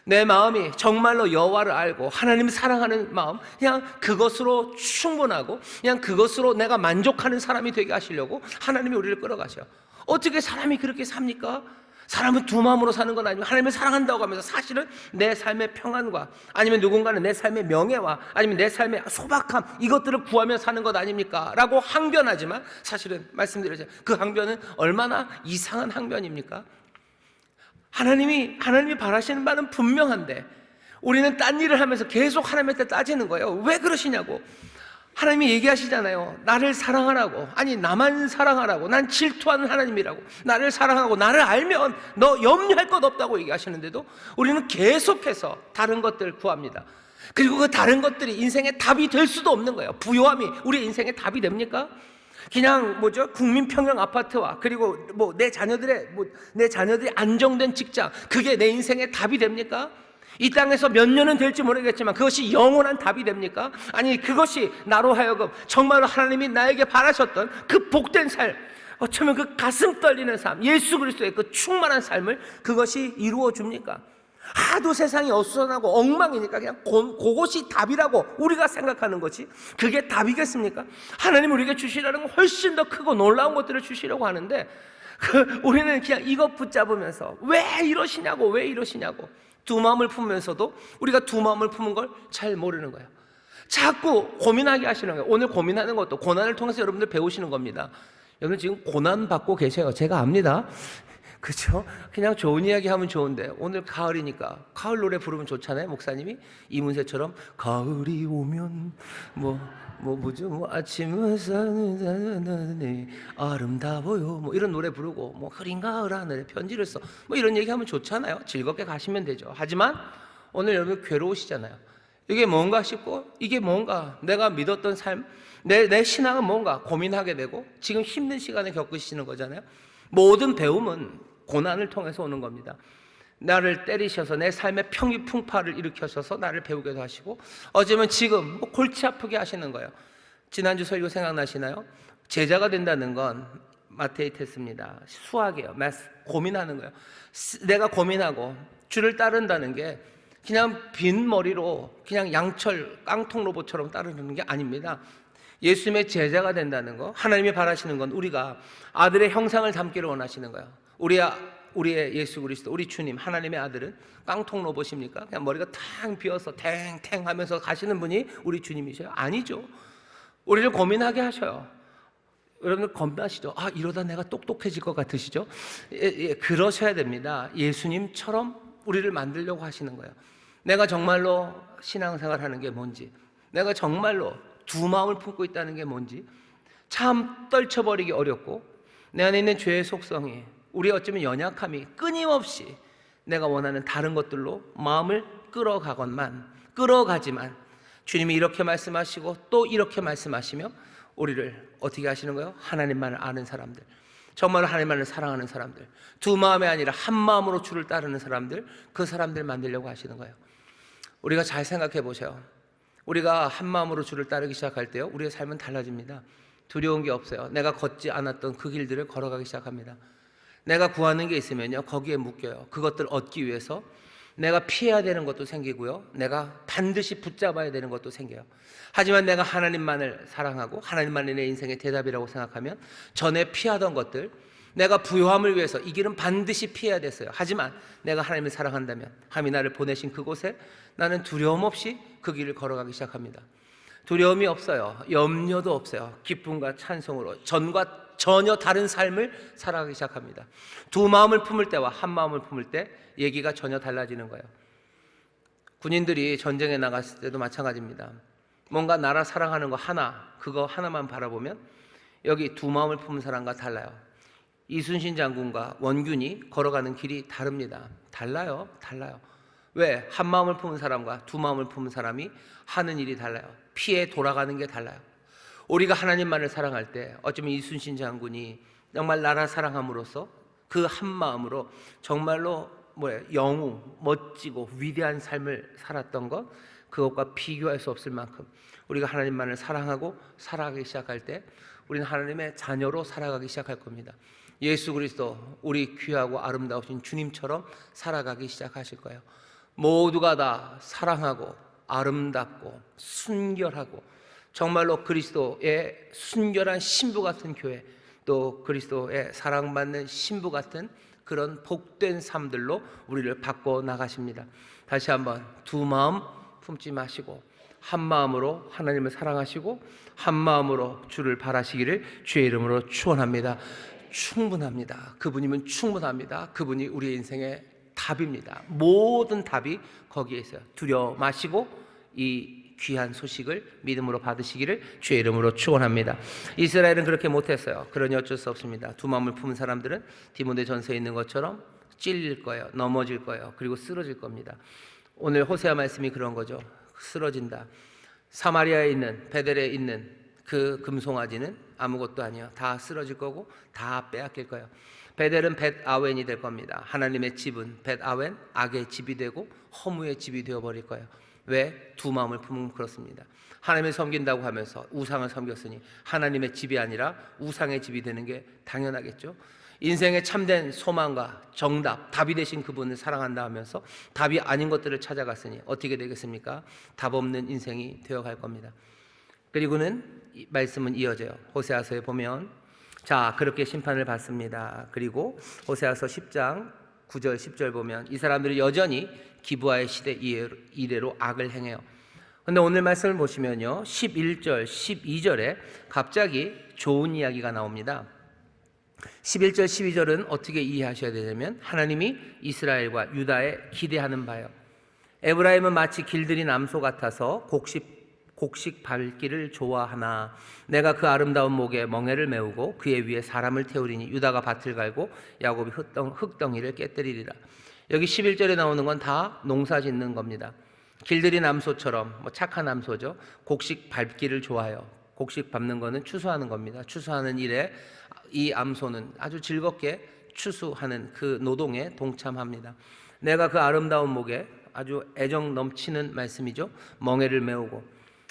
내 마음이 정말로 여호와를 알고 하나님을 사랑하는 마음, 그냥 그것으로 충분하고 그냥 그것으로 내가 만족하는 사람이 되게 하시려고 하나님이 우리를 끌어가셔요. 어떻게 사람이 그렇게 삽니까? 사람은 두 마음으로 사는 건 아니고 하나님을 사랑한다고 하면서 사실은 내 삶의 평안과 아니면 누군가는 내 삶의 명예와 아니면 내 삶의 소박함, 이것들을 구하며 사는 것 아닙니까? 라고 항변하지만 사실은 말씀드렸잖아요. 그 항변은 얼마나 이상한 항변입니까? 하나님이 바라시는 바는 분명한데 우리는 딴 일을 하면서 계속 하나님한테 따지는 거예요. 왜 그러시냐고. 하나님이 얘기하시잖아요. 나를 사랑하라고. 아니, 나만 사랑하라고. 난 질투하는 하나님이라고. 나를 사랑하고 나를 알면 너 염려할 것 없다고 얘기하시는데도 우리는 계속해서 다른 것들을 구합니다. 그리고 그 다른 것들이 인생의 답이 될 수도 없는 거예요. 부요함이 우리 인생의 답이 됩니까? 그냥 국민평형 아파트와 그리고 내 자녀들이 안정된 직장, 그게 내 인생의 답이 됩니까? 이 땅에서 몇 년은 될지 모르겠지만 그것이 영원한 답이 됩니까? 아니, 그것이 나로 하여금 정말로 하나님이 나에게 바라셨던 그 복된 삶, 어쩌면 그 가슴 떨리는 삶, 예수 그리스도의 그 충만한 삶을 그것이 이루어 줍니까? 하도 세상이 어수선하고 엉망이니까 그냥 그것이 답이라고 우리가 생각하는 것이 그게 답이겠습니까? 하나님 우리에게 주시라는 건 훨씬 더 크고 놀라운 것들을 주시려고 하는데 우리는 그냥 이것 붙잡으면서 왜 이러시냐고 두 마음을 품으면서도 우리가 두 마음을 품은 걸 잘 모르는 거예요. 자꾸 고민하게 하시는 거예요. 오늘 고민하는 것도 고난을 통해서 여러분들 배우시는 겁니다. 여러분 지금 고난 받고 계세요. 제가 압니다. 그렇죠? 그냥 좋은 이야기 하면 좋은데 오늘 가을이니까 가을 노래 부르면 좋잖아요. 목사님이 이문세처럼 가을이 오면 아침 햇살이 아름다워요 이런 노래 부르고 흐린 가을 하늘에 편지를 써 이런 얘기하면 좋잖아요. 즐겁게 가시면 되죠. 하지만 오늘 여러분 괴로우시잖아요. 이게 뭔가 싶고 이게 뭔가 내가 믿었던 삶, 내 신앙은 뭔가 고민하게 되고 지금 힘든 시간을 겪으시는 거잖아요. 모든 배움은 고난을 통해서 오는 겁니다. 나를 때리셔서 내 삶의 평이풍파를 일으켜셔서 나를 배우게도 하시고 어쩌면 지금 골치 아프게 하시는 거예요. 지난주 설교 생각나시나요? 제자가 된다는 건 마테이 테스트입니다. 수학이에요. 고민하는 거예요. 내가 고민하고 주를 따른다는 게 그냥 빈 머리로 그냥 양철 깡통 로봇처럼 따르는 게 아닙니다. 예수님의 제자가 된다는 거, 하나님이 바라시는 건 우리가 아들의 형상을 담기를 원하시는 거예요. 우리의 예수 그리스도, 우리 주님, 하나님의 아들은 깡통 로봇입니까? 그냥 머리가 탕 비어서 탱탱 하면서 가시는 분이 우리 주님이셔요? 아니죠. 우리를 고민하게 하셔요. 여러분들 겁나시죠? 이러다 내가 똑똑해질 것 같으시죠? 그러셔야 됩니다. 예수님처럼 우리를 만들려고 하시는 거예요. 내가 정말로 신앙생활 하는 게 뭔지, 내가 정말로 두 마음을 품고 있다는 게 뭔지 참 떨쳐버리기 어렵고, 내 안에 있는 죄의 속성이, 우리의 어쩌면 연약함이 끊임없이 내가 원하는 다른 것들로 마음을 끌어가지만 주님이 이렇게 말씀하시고 또 이렇게 말씀하시며 우리를 어떻게 하시는 거예요? 하나님만을 아는 사람들, 정말 하나님만을 사랑하는 사람들, 두 마음이 아니라 한 마음으로 주를 따르는 사람들, 그 사람들 만들려고 하시는 거예요. 우리가 잘 생각해 보세요. 우리가 한 마음으로 주를 따르기 시작할 때요, 우리의 삶은 달라집니다. 두려운 게 없어요. 내가 걷지 않았던 그 길들을 걸어가기 시작합니다. 내가 구하는 게 있으면요, 거기에 묶여요. 그것들 얻기 위해서 내가 피해야 되는 것도 생기고요, 내가 반드시 붙잡아야 되는 것도 생겨요. 하지만 내가 하나님만을 사랑하고 하나님만이 내 인생의 대답이라고 생각하면 전에 피하던 것들, 내가 부요함을 위해서 이 길은 반드시 피해야 됐어요. 하지만 내가 하나님을 사랑한다면, 하나님이 나를 보내신 그곳에 나는 두려움 없이 그 길을 걸어가기 시작합니다. 두려움이 없어요. 염려도 없어요. 기쁨과 찬송으로 전과 전혀 다른 삶을 살아가기 시작합니다. 두 마음을 품을 때와 한 마음을 품을 때 얘기가 전혀 달라지는 거예요. 군인들이 전쟁에 나갔을 때도 마찬가지입니다. 뭔가 나라 사랑하는 거 그거 하나만 바라보면 여기 두 마음을 품은 사람과 달라요. 이순신 장군과 원균이 걸어가는 길이 다릅니다. 달라요. 왜? 한 마음을 품은 사람과 두 마음을 품은 사람이 하는 일이 달라요. 피해 돌아가는 게 달라요. 우리가 하나님만을 사랑할 때 어쩌면 이순신 장군이 정말 나라 사랑함으로써 그 한 마음으로 정말로 영웅, 멋지고 위대한 삶을 살았던 것, 그것과 비교할 수 없을 만큼 우리가 하나님만을 사랑하고 살아가기 시작할 때 우리는 하나님의 자녀로 살아가기 시작할 겁니다. 예수 그리스도, 우리 귀하고 아름다우신 주님처럼 살아가기 시작하실 거예요. 모두가 다 사랑하고 아름답고 순결하고 정말로 그리스도의 순결한 신부 같은 교회, 또 그리스도의 사랑받는 신부 같은 그런 복된 삶들로 우리를 바꿔 나가십니다. 다시 한번 두 마음 품지 마시고 한 마음으로 하나님을 사랑하시고 한 마음으로 주를 바라시기를 주의 이름으로 축원합니다. 충분합니다. 그분이면 충분합니다. 그분이 우리의 인생의 답입니다. 모든 답이 거기에 있어요. 두려워 마시고 이 귀한 소식을 믿음으로 받으시기를 주의 이름으로 축원합니다. 이스라엘은 그렇게 못했어요. 그러니 어쩔 수 없습니다. 두 마음을 품은 사람들은 디모데전서에 있는 것처럼 찔릴 거예요. 넘어질 거예요. 그리고 쓰러질 겁니다. 오늘 호세아 말씀이 그런 거죠. 쓰러진다. 사마리아에 있는 베델에 있는 그 금송아지는 아무것도 아니에요. 다 쓰러질 거고 다 빼앗길 거예요. 베델은 벳아웬이 될 겁니다. 하나님의 집은 벳아웬, 악의 집이 되고 허무의 집이 되어버릴 거예요. 왜? 두 마음을 품으면 그렇습니다. 하나님을 섬긴다고 하면서 우상을 섬겼으니 하나님의 집이 아니라 우상의 집이 되는 게 당연하겠죠. 인생의 참된 소망과 정답, 답이 되신 그분을 사랑한다 하면서 답이 아닌 것들을 찾아갔으니 어떻게 되겠습니까? 답 없는 인생이 되어갈 겁니다. 그리고는 말씀은 이어져요. 호세아서에 보면 자 그렇게 심판을 받습니다. 그리고 호세아서 10장 9절 10절 보면 이 사람들이 여전히 기브아의 시대 이래로 악을 행해요. 그런데 오늘 말씀을 보시면요 11절 12절에 갑자기 좋은 이야기가 나옵니다. 11절 12절은 어떻게 이해하셔야 되냐면 하나님이 이스라엘과 유다에 기대하는 바예요. 에브라임은 마치 길들인 암소 같아서 곡식 밟기를 좋아하나 내가 그 아름다운 목에 멍에를 메우고 그의 위에 사람을 태우리니 유다가 밭을 갈고 야곱이 흙덩이를 깨뜨리리라. 여기 11절에 나오는 건 다 농사 짓는 겁니다. 길들인 암소처럼 착한 암소죠. 곡식 밟기를 좋아해요. 곡식 밟는 거는 추수하는 겁니다. 추수하는 일에 이 암소는 아주 즐겁게 추수하는 그 노동에 동참합니다. 내가 그 아름다운 목에 아주 애정 넘치는 말씀이죠. 멍에를 메우고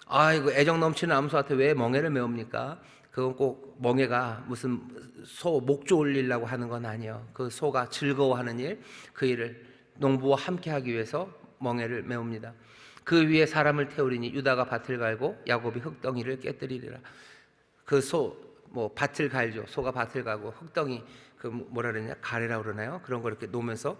아이고 애정 넘치는 암소한테 왜 멍에를 메웁니까? 그건 꼭 멍에가 무슨 소 목 조을리려고 하는 건 아니에요. 그 소가 즐거워하는 일, 그 일을 농부와 함께 하기 위해서 멍에를 메웁니다. 그 위에 사람을 태우리니 유다가 밭을 갈고 야곱이 흙덩이를 깨뜨리리라. 그 밭을 갈죠. 소가 밭을 가고 흙덩이 그 뭐라 그러냐 가래라고 그러나요? 그런 거 이렇게 놓으면서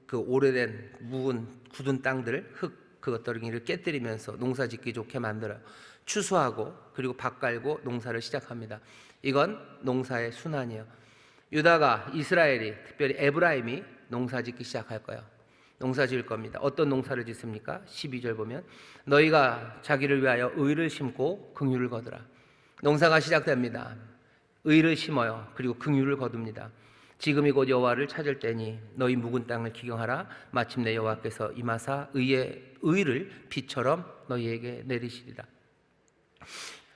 그 오래된 묵은 굳은 땅들 그것들을 깨뜨리면서 농사 짓기 좋게 만들어요. 추수하고 그리고 밭 갈고 농사를 시작합니다. 이건 농사의 순환이에요. 유다가 이스라엘이 특별히 에브라임이 농사 짓기 시작할 거예요. 농사 지을 겁니다. 어떤 농사를 짓습니까? 12절 보면 너희가 자기를 위하여 의를 심고 긍휼을 거두라. 농사가 시작됩니다. 의를 심어요. 그리고 긍휼을 거둡니다. 지금이 곧 여호와를 찾을 때니 너희 묵은 땅을 기경하라. 마침내 여호와께서 임하사 의를 비처럼 너희에게 내리시리라.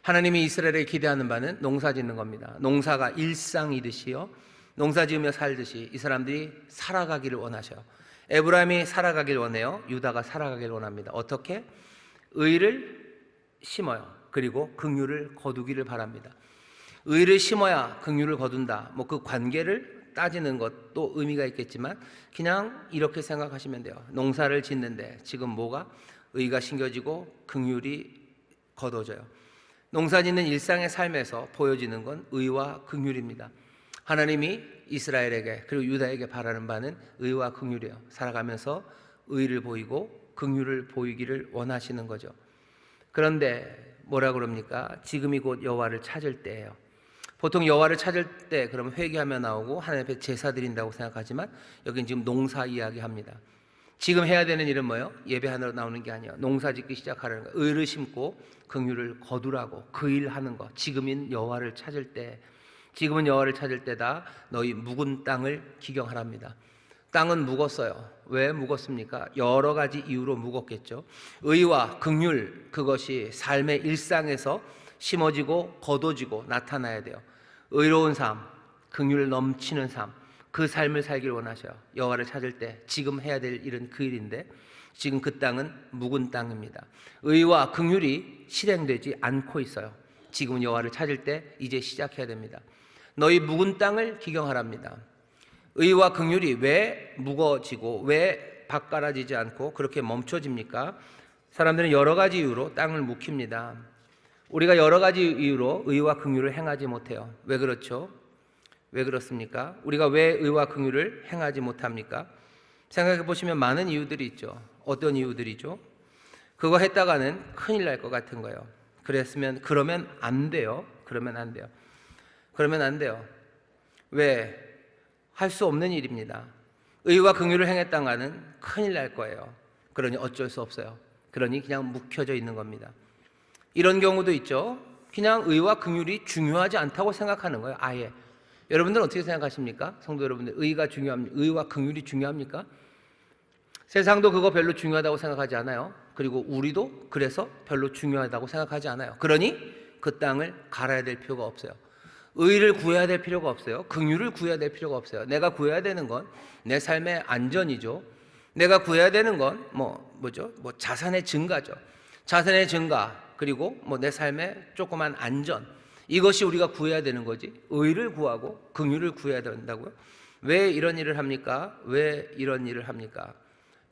하나님이 이스라엘에 기대하는 바는 농사 짓는 겁니다. 농사가 일상이듯이요. 농사 지으며 살듯이 이 사람들이 살아가기를 원하셔요. 에브라임이 살아가기를 원해요. 유다가 살아가기를 원합니다. 어떻게? 의를 심어요. 그리고 긍휼을 거두기를 바랍니다. 의를 심어야 긍휼을 거둔다. 그 관계를 따지는 것도 의미가 있겠지만 그냥 이렇게 생각하시면 돼요. 농사를 짓는데 지금 뭐가? 의가 심겨지고 긍휼이 거둬져요. 농사 짓는 일상의 삶에서 보여지는 건 의와 긍휼입니다. 하나님이 이스라엘에게 그리고 유다에게 바라는 바는 의와 긍휼이에요. 살아가면서 의를 보이고 긍휼을 보이기를 원하시는 거죠. 그런데 뭐라 그럽니까? 지금이 곧 여호와를 찾을 때예요. 보통 여호와를 찾을 때 그러면 회개하며 나오고 하나님 앞에 제사 드린다고 생각하지만 여긴 지금 농사 이야기합니다. 지금 해야 되는 일은 뭐예요? 예배하러 나오는 게 아니에요. 농사 짓기 시작하라는 거예요. 의를 심고 긍휼을 거두라고 그 일하는 거. 지금인 여호와를 찾을 때, 지금은 여호와를 찾을 때다. 너희 묵은 땅을 기경하랍니다. 땅은 묵었어요. 왜 묵었습니까? 여러 가지 이유로 묵었겠죠. 의와 긍휼, 그것이 삶의 일상에서 심어지고 거둬지고 나타나야 돼요. 의로운 삶, 긍휼 넘치는 삶, 그 삶을 살길 원하셔요. 여호와를 찾을 때 지금 해야 될 일은 그 일인데 지금 그 땅은 묵은 땅입니다. 의와 긍휼이 실행되지 않고 있어요. 지금 여호와를 찾을 때 이제 시작해야 됩니다. 너희 묵은 땅을 기경하랍니다. 의와 긍휼이 왜 묵어지고 왜 바꿔라지지 않고 그렇게 멈춰집니까? 사람들은 여러 가지 이유로 땅을 묵힙니다. 우리가 여러 가지 이유로 의와 긍휼을 행하지 못해요. 왜 그렇죠? 왜 그렇습니까? 우리가 왜 의와 긍휼을 행하지 못합니까? 생각해 보시면 많은 이유들이 있죠. 어떤 이유들이죠? 그거 했다가는 큰일 날 것 같은 거예요. 그러면 안 돼요. 그러면 안 돼요. 왜? 할 수 없는 일입니다. 의와 긍휼을 행했다가는 큰일 날 거예요. 그러니 어쩔 수 없어요. 그러니 그냥 묵혀져 있는 겁니다. 이런 경우도 있죠. 그냥 의와 긍휼이 중요하지 않다고 생각하는 거예요. 아예. 여러분들은 어떻게 생각하십니까? 성도 여러분들, 의와 긍휼이 중요합니까? 세상도 그거 별로 중요하다고 생각하지 않아요. 그리고 우리도 그래서 별로 중요하다고 생각하지 않아요. 그러니 그 땅을 갈아야 될 필요가 없어요. 의를 구해야 될 필요가 없어요. 긍휼을 구해야 될 필요가 없어요. 내가 구해야 되는 건 내 삶의 안전이죠. 내가 구해야 되는 건 자산의 증가죠. 자산의 증가, 그리고 내 삶의 조그만 안전, 이것이 우리가 구해야 되는 거지. 의를 구하고 긍휼을 구해야 된다고요? 왜 이런 일을 합니까? 왜 이런 일을 합니까?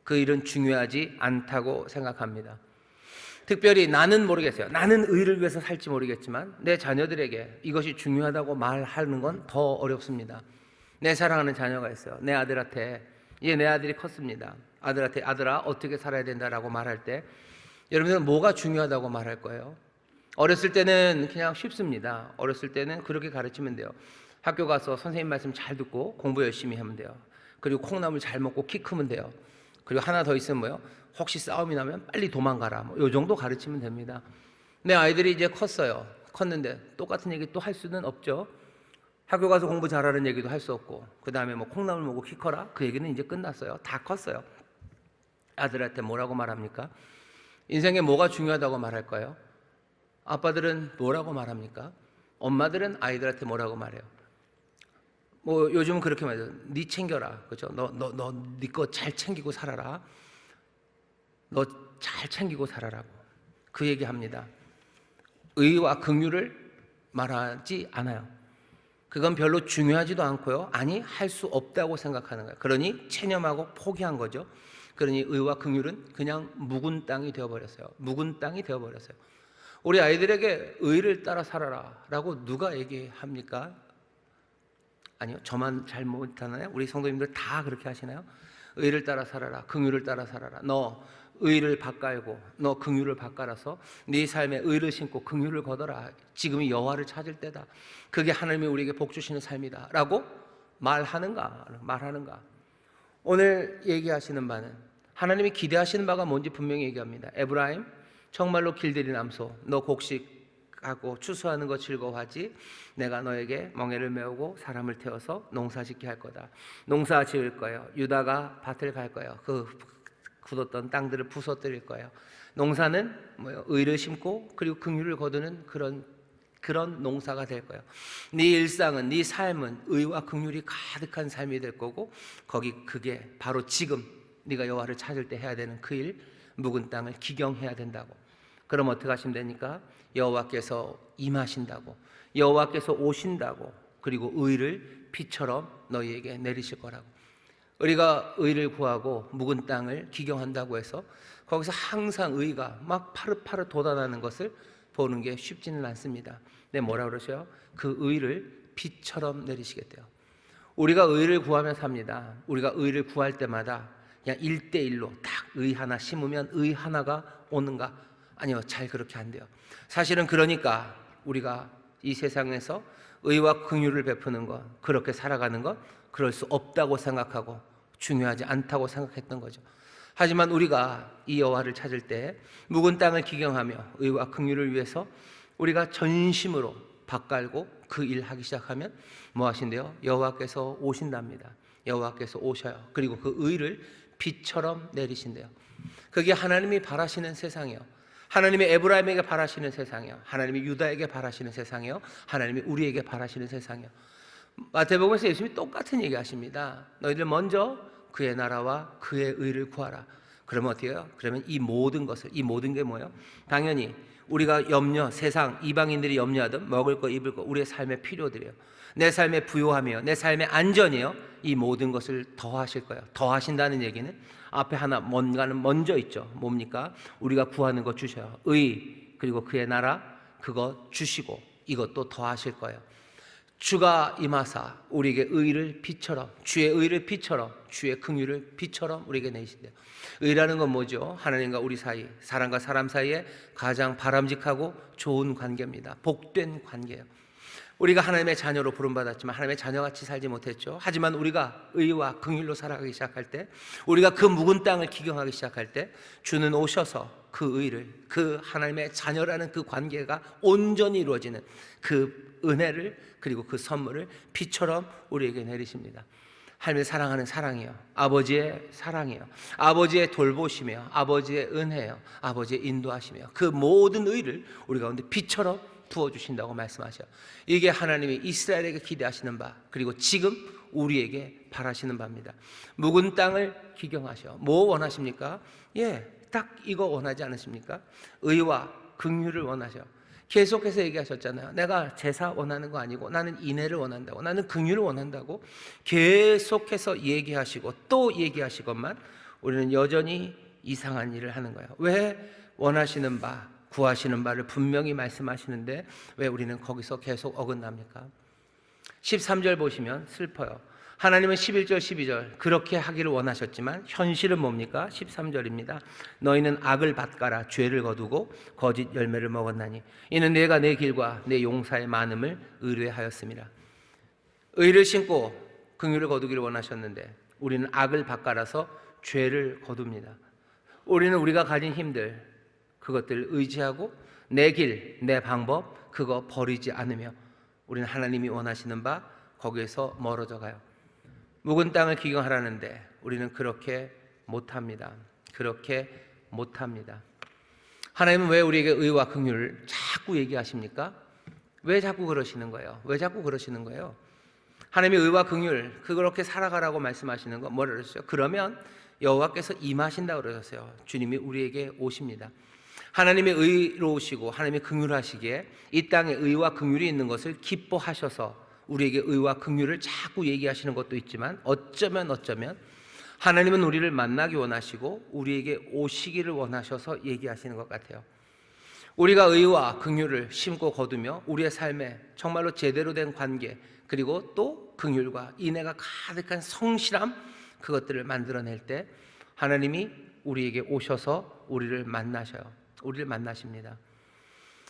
그 일은 중요하지 않다고 생각합니다. 특별히 나는 모르겠어요. 나는 의를 위해서 살지 모르겠지만 내 자녀들에게 이것이 중요하다고 말하는 건 더 어렵습니다. 내 사랑하는 자녀가 있어요. 내 아들한테, 내 아들이 컸습니다. 아들한테 아들아 어떻게 살아야 된다라고 말할 때 여러분들은 뭐가 중요하다고 말할 거예요? 어렸을 때는 그냥 쉽습니다. 어렸을 때는 그렇게 가르치면 돼요. 학교 가서 선생님 말씀 잘 듣고 공부 열심히 하면 돼요. 그리고 콩나물 잘 먹고 키 크면 돼요. 그리고 하나 더 있으면 뭐요? 혹시 싸움이 나면 빨리 도망가라. 요 정도 가르치면 됩니다. 내 아이들이 이제 컸어요. 컸는데 똑같은 얘기 또 할 수는 없죠. 학교 가서 공부 잘하는 얘기도 할 수 없고, 그 다음에 콩나물 먹고 키 커라, 그 얘기는 이제 끝났어요. 다 컸어요. 아들한테 뭐라고 말합니까? 인생에 뭐가 중요하다고 말할까요? 아빠들은 뭐라고 말합니까? 엄마들은 아이들한테 뭐라고 말해요? 요즘은 그렇게 말해요. 네 챙겨라, 그죠? 네 거 잘 챙기고 살아라. 너 잘 챙기고 살아라고 그 얘기합니다. 의와 긍휼을 말하지 않아요. 그건 별로 중요하지도 않고요. 아니, 할 수 없다고 생각하는 거예요. 그러니 체념하고 포기한 거죠. 그러니 의와 긍휼은 그냥 묵은 땅이 되어버렸어요. 묵은 땅이 되어버렸어요. 우리 아이들에게 의를 따라 살아라 라고 누가 얘기합니까? 아니요, 저만 잘 못하나요? 우리 성도님들 다 그렇게 하시나요? 의를 따라 살아라, 긍휼을 따라 살아라. 너 의를 밭갈고 너 긍휼을 밭갈아서 네 삶에 의를 심고 긍휼을 거둬라. 지금이 여호와를 찾을 때다. 그게 하나님이 우리에게 복 주시는 삶이다 라고 말하는가? 오늘 얘기하시는 바는 하나님이 기대하시는 바가 뭔지 분명히 얘기합니다. 에브라임, 정말로 길들이 남소, 너 곡식하고 추수하는 거 즐거워하지? 내가 너에게 멍에를 메우고 사람을 태워서 농사짓게 할 거다. 농사 지을 거예요. 유다가 밭을 갈 거예요. 그 굳었던 땅들을 부서뜨릴 거예요. 농사는 의를 심고 그리고 긍휼을 거두는 그런 농사가 될 거예요. 네 일상은, 네 삶은 의와 긍휼이 가득한 삶이 될 거고, 그게 바로 지금 네가 여호와를 찾을 때 해야 되는 그 일, 묵은 땅을 기경해야 된다고. 그럼 어떻게 하시면 됩니까? 여호와께서 임하신다고, 여호와께서 오신다고, 그리고 의를 비처럼 너희에게 내리실 거라고. 우리가 의를 구하고 묵은 땅을 기경한다고 해서 거기서 항상 의가 막 파릇파릇 돋아나는 것을 보는 게 쉽지는 않습니다. 네, 뭐라 그러셔요? 그 의를 비처럼 내리시겠대요. 우리가 의를 구하며 삽니다. 우리가 의를 구할 때마다 그냥 1대1로 딱 의 하나 심으면 의 하나가 오는가? 아니요, 잘 그렇게 안 돼요. 사실은 그러니까 우리가 이 세상에서 의와 긍휼을 베푸는 것, 그렇게 살아가는 것, 그럴 수 없다고 생각하고 중요하지 않다고 생각했던 거죠. 하지만 우리가 이 여호와를 찾을 때 묵은 땅을 기경하며 의와 긍휼을 위해서 우리가 전심으로 밭갈고 그 일 하기 시작하면 뭐 하신대요? 여호와께서 오신답니다. 여호와께서 오셔요. 그리고 그 의를 비처럼 내리신대요. 그게 하나님이 바라시는 세상이요, 하나님이 에브라임에게 바라시는 세상이요, 하나님이 유다에게 바라시는 세상이요, 하나님이 우리에게 바라시는 세상이요. 마태복음에서 예수님이 똑같은 얘기 하십니다. 너희들 먼저 그의 나라와 그의 의를 구하라. 그러면 어떻게 해요? 그러면 이 모든 게 뭐예요? 당연히 우리가 세상 이방인들이 염려하던 먹을 거 입을 거 우리의 삶의 필요들이에요. 내 삶의 부요함이요, 내 삶의 안전이요, 이 모든 것을 더하실 거예요. 더하신다는 얘기는 앞에 뭔가는 먼저 있죠. 뭡니까? 우리가 구하는 거 주셔요. 의, 그리고 그의 나라, 그거 주시고 이것도 더하실 거예요. 주가 임하사 우리에게 의를 비처럼, 주의 의를 비처럼, 주의 긍휼을 비처럼 우리에게 내리신대요. 의라는 건 뭐죠? 하나님과 우리 사이, 사람과 사람 사이에 가장 바람직하고 좋은 관계입니다. 복된 관계예요. 우리가 하나님의 자녀로 부름받았지만 하나님의 자녀같이 살지 못했죠. 하지만 우리가 의와 긍휼로 살아가기 시작할 때, 우리가 그 묵은 땅을 기경하기 시작할 때, 주는 오셔서 그 의를, 그 하나님의 자녀라는 그 관계가 온전히 이루어지는 그 은혜를, 그리고 그 선물을 비처럼 우리에게 내리십니다. 하나님의 사랑하는 사랑이요, 아버지의 사랑이요, 아버지의 돌보심이요, 아버지의 은혜요, 아버지의 인도하심이요, 그 모든 의를 우리 가운데 비처럼 부어주신다고 말씀하셔요. 이게 하나님이 이스라엘에게 기대하시는 바, 그리고 지금 우리에게 바라시는 바입니다. 묵은 땅을 기경하셔. 뭐 원하십니까? 딱 이거 원하지 않으십니까? 의와 긍휼을 원하셔. 계속해서 얘기하셨잖아요. 내가 제사 원하는 거 아니고 나는 인애를 원한다고, 나는 긍휼을 원한다고 계속해서 얘기하시고 또 얘기하시건만 우리는 여전히 이상한 일을 하는 거예요. 왜? 원하시는 바, 구하시는 바를 분명히 말씀하시는데 왜 우리는 거기서 계속 어긋납니까? 13절 보시면 슬퍼요. 하나님은 11절 12절 그렇게 하기를 원하셨지만 현실은 뭡니까? 13절입니다. 너희는 악을 밭가라 죄를 거두고 거짓 열매를 먹었나니 이는 내가 내 길과 내 용사의 많음을 의뢰하였습니다. 의를 심고 긍휼을 거두기를 원하셨는데 우리는 악을 밭갈아서 죄를 거둡니다. 우리는 우리가 가진 힘들, 그것들을 의지하고 내 길, 내 방법 그거 버리지 않으며 우리는 하나님이 원하시는 바 거기에서 멀어져 가요. 묵은 땅을 기경하라는데 우리는 그렇게 못합니다. 그렇게 못합니다. 하나님은 왜 우리에게 의와 긍휼을 자꾸 얘기하십니까? 왜 자꾸 그러시는 거예요? 왜 자꾸 그러시는 거예요? 하나님의 의와 긍휼 그렇게 살아가라고 말씀하시는 거 뭐라 그러셨어요? 그러면 여호와께서 임하신다고 그러셨어요. 주님이 우리에게 오십니다. 하나님의 의로우시고 하나님의 긍휼하시기에 이 땅에 의와 긍휼이 있는 것을 기뻐하셔서 우리에게 의와 긍휼을 자꾸 얘기하시는 것도 있지만 어쩌면 하나님은 우리를 만나기 원하시고 우리에게 오시기를 원하셔서 얘기하시는 것 같아요. 우리가 의와 긍휼을 심고 거두며 우리의 삶에 정말로 제대로 된 관계 그리고 또 긍휼과 인애가 가득한 성실함 그것들을 만들어낼 때 하나님이 우리에게 오셔서 우리를 만나셔요. 우리를 만나십니다.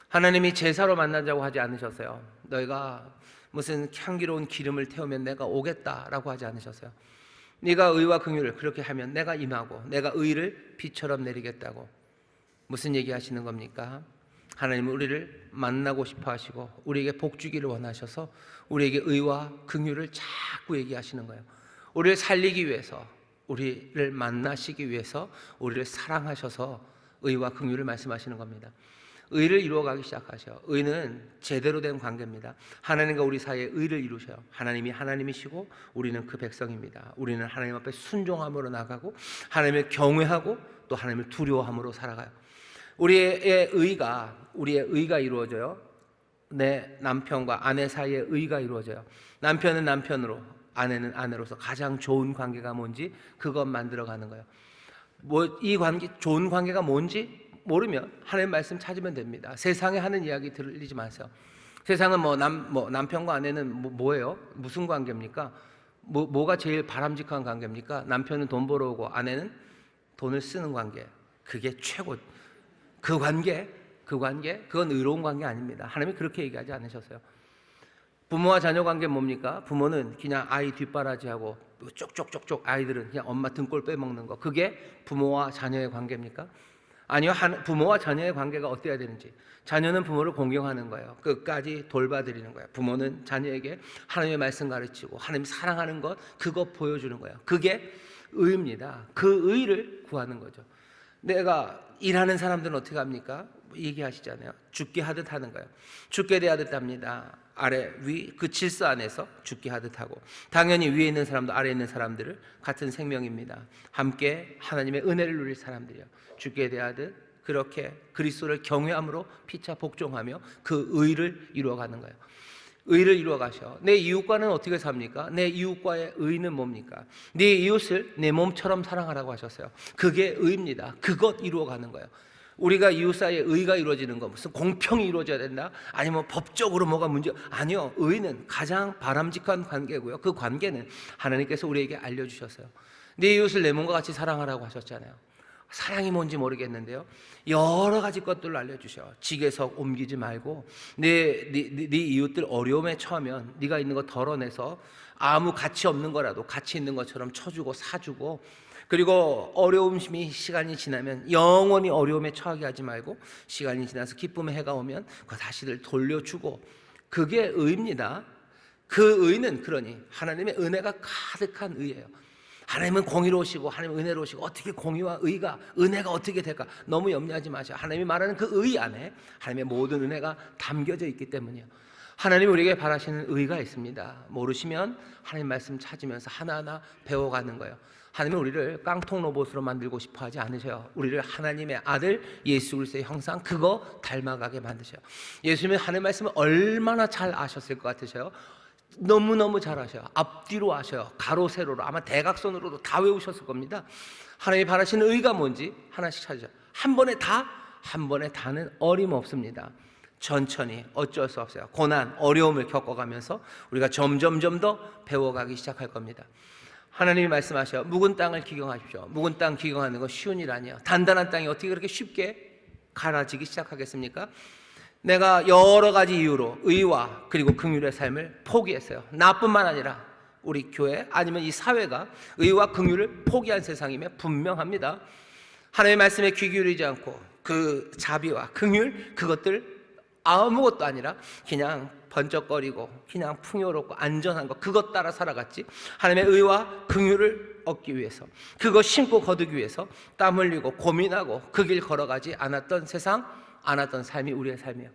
하나님이 제사로 만나자고 하지 않으셨어요. 너희가 무슨 향기로운 기름을 태우면 내가 오겠다라고 하지 않으셨어요. 네가 의와 긍휼을 그렇게 하면 내가 임하고 내가 의를 비처럼 내리겠다고. 무슨 얘기하시는 겁니까? 하나님은 우리를 만나고 싶어 하시고 우리에게 복 주기를 원하셔서 우리에게 의와 긍휼을 자꾸 얘기하시는 거예요. 우리를 살리기 위해서, 우리를 만나시기 위해서, 우리를 사랑하셔서 의와 긍휼을 말씀하시는 겁니다. 의를 이루어가기 시작하셔요. 의는 제대로 된 관계입니다. 하나님과 우리 사이에 의를 이루셔요. 하나님이 하나님이시고 우리는 그 백성입니다. 우리는 하나님 앞에 순종함으로 나가고 하나님을 경외하고 또 하나님을 두려워함으로 살아가요. 우리의 의가 이루어져요. 내 남편과 아내 사이에 의가 이루어져요. 남편은 남편으로, 아내는 아내로서 가장 좋은 관계가 뭔지 그것 만들어가는 거예요. 이 관계, 좋은 관계가 뭔지 모르면 하나님 말씀 찾으면 됩니다. 세상에 하는 이야기 들리지 마세요. 세상은 남편과 아내는 뭐예요? 무슨 관계입니까? 뭐가 제일 바람직한 관계입니까? 남편은 돈 벌어오고 아내는 돈을 쓰는 관계. 그게 최고. 그 관계 그건 의로운 관계 아닙니다. 하나님이 그렇게 얘기하지 않으셨어요. 부모와 자녀 관계 뭡니까? 부모는 그냥 아이 뒷바라지하고 쪽쪽쪽쪽 아이들은 그냥 엄마 등골 빼먹는 거. 그게 부모와 자녀의 관계입니까? 아니요. 부모와 자녀의 관계가 어때야 되는지. 자녀는 부모를 공경하는 거예요. 끝까지 돌봐드리는 거예요. 부모는 자녀에게 하나님의 말씀 가르치고 하나님 사랑하는 것 그거 보여주는 거예요. 그게 의입니다. 그 의를 구하는 거죠. 내가 일하는 사람들은 어떻게 합니까? 얘기하시잖아요. 죽게 하듯 하는 거예요. 죽게 대하듯 합니다. 아래 위 그 질서 안에서 죽게 하듯 하고 당연히 위에 있는 사람도 아래에 있는 사람들을 같은 생명입니다. 함께 하나님의 은혜를 누릴 사람들이요. 죽게 대하듯 그렇게 그리스도를 경외함으로 피차 복종하며 그 의를 이루어가는 거예요. 의를 이루어가셔. 내 이웃과는 어떻게 삽니까? 내 이웃과의 의는 뭡니까? 네 이웃을 내 몸처럼 사랑하라고 하셨어요. 그게 의입니다. 그것 이루어가는 거예요. 우리가 이웃 사이에 의가 이루어지는 거 무슨 공평이 이루어져야 된다? 아니면 법적으로 뭐가 문제? 아니요. 의는 가장 바람직한 관계고요. 그 관계는 하나님께서 우리에게 알려주셨어요. 네 이웃을 내 몸과 같이 사랑하라고 하셨잖아요. 사랑이 뭔지 모르겠는데요, 여러 가지 것들을 알려주셔. 지게석 옮기지 말고 네 이웃들 어려움에 처하면 네가 있는 거 덜어내서 아무 가치 없는 거라도 가치 있는 것처럼 쳐주고 사주고, 그리고 어려움이 시간이 지나면 영원히 어려움에 처하게 하지 말고 시간이 지나서 기쁨의 해가 오면 그거 다시들 돌려주고, 그게 의입니다. 그 의는 그러니 하나님의 은혜가 가득한 의예요. 하나님은 공의로우시고 하나님은 은혜로우시고 어떻게 공의와 의가, 은혜가 어떻게 될까 너무 염려하지 마세요. 하나님이 말하는 그 의 안에 하나님의 모든 은혜가 담겨져 있기 때문이에요. 하나님이 우리에게 바라시는 의가 있습니다. 모르시면 하나님 말씀 찾으면서 하나하나 배워가는 거예요. 하나님은 우리를 깡통 로봇으로 만들고 싶어 하지 않으셔요. 우리를 하나님의 아들 예수 그리스도의 형상, 그거 닮아가게 만드셔요. 예수님은 하나님 말씀을 얼마나 잘 아셨을 것 같으세요? 너무너무 잘 아셔요. 앞뒤로 아셔요. 가로 세로로, 아마 대각선으로도 다 외우셨을 겁니다. 하나님이 바라시는 의가 뭔지 하나씩 찾으셔요. 한 번에 다는 어림없습니다. 천천히, 어쩔 수 없어요. 고난, 어려움을 겪어가면서 우리가 점점 더 배워가기 시작할 겁니다. 하나님이 말씀하셔요. 묵은 땅을 기경하십시오. 묵은 땅 기경하는 건 쉬운 일 아니에요. 단단한 땅이 어떻게 그렇게 쉽게 갈아지기 시작하겠습니까? 내가 여러 가지 이유로 의와 그리고 긍휼의 삶을 포기했어요. 나뿐만 아니라 우리 교회 아니면 이 사회가 의와 긍휼을 포기한 세상임에 분명합니다. 하나님의 말씀에 귀 기울이지 않고 그 자비와 긍휼, 그것들 아무것도 아니라 그냥 번쩍거리고 그냥 풍요롭고 안전한 거, 그것 따라 살아갔지. 하나님의 의와 긍휼을 얻기 위해서, 그거 신고 거두기 위해서 땀 흘리고 고민하고 그 길 걸어가지 않았던 세상, 않았던 삶이 우리의 삶이에요.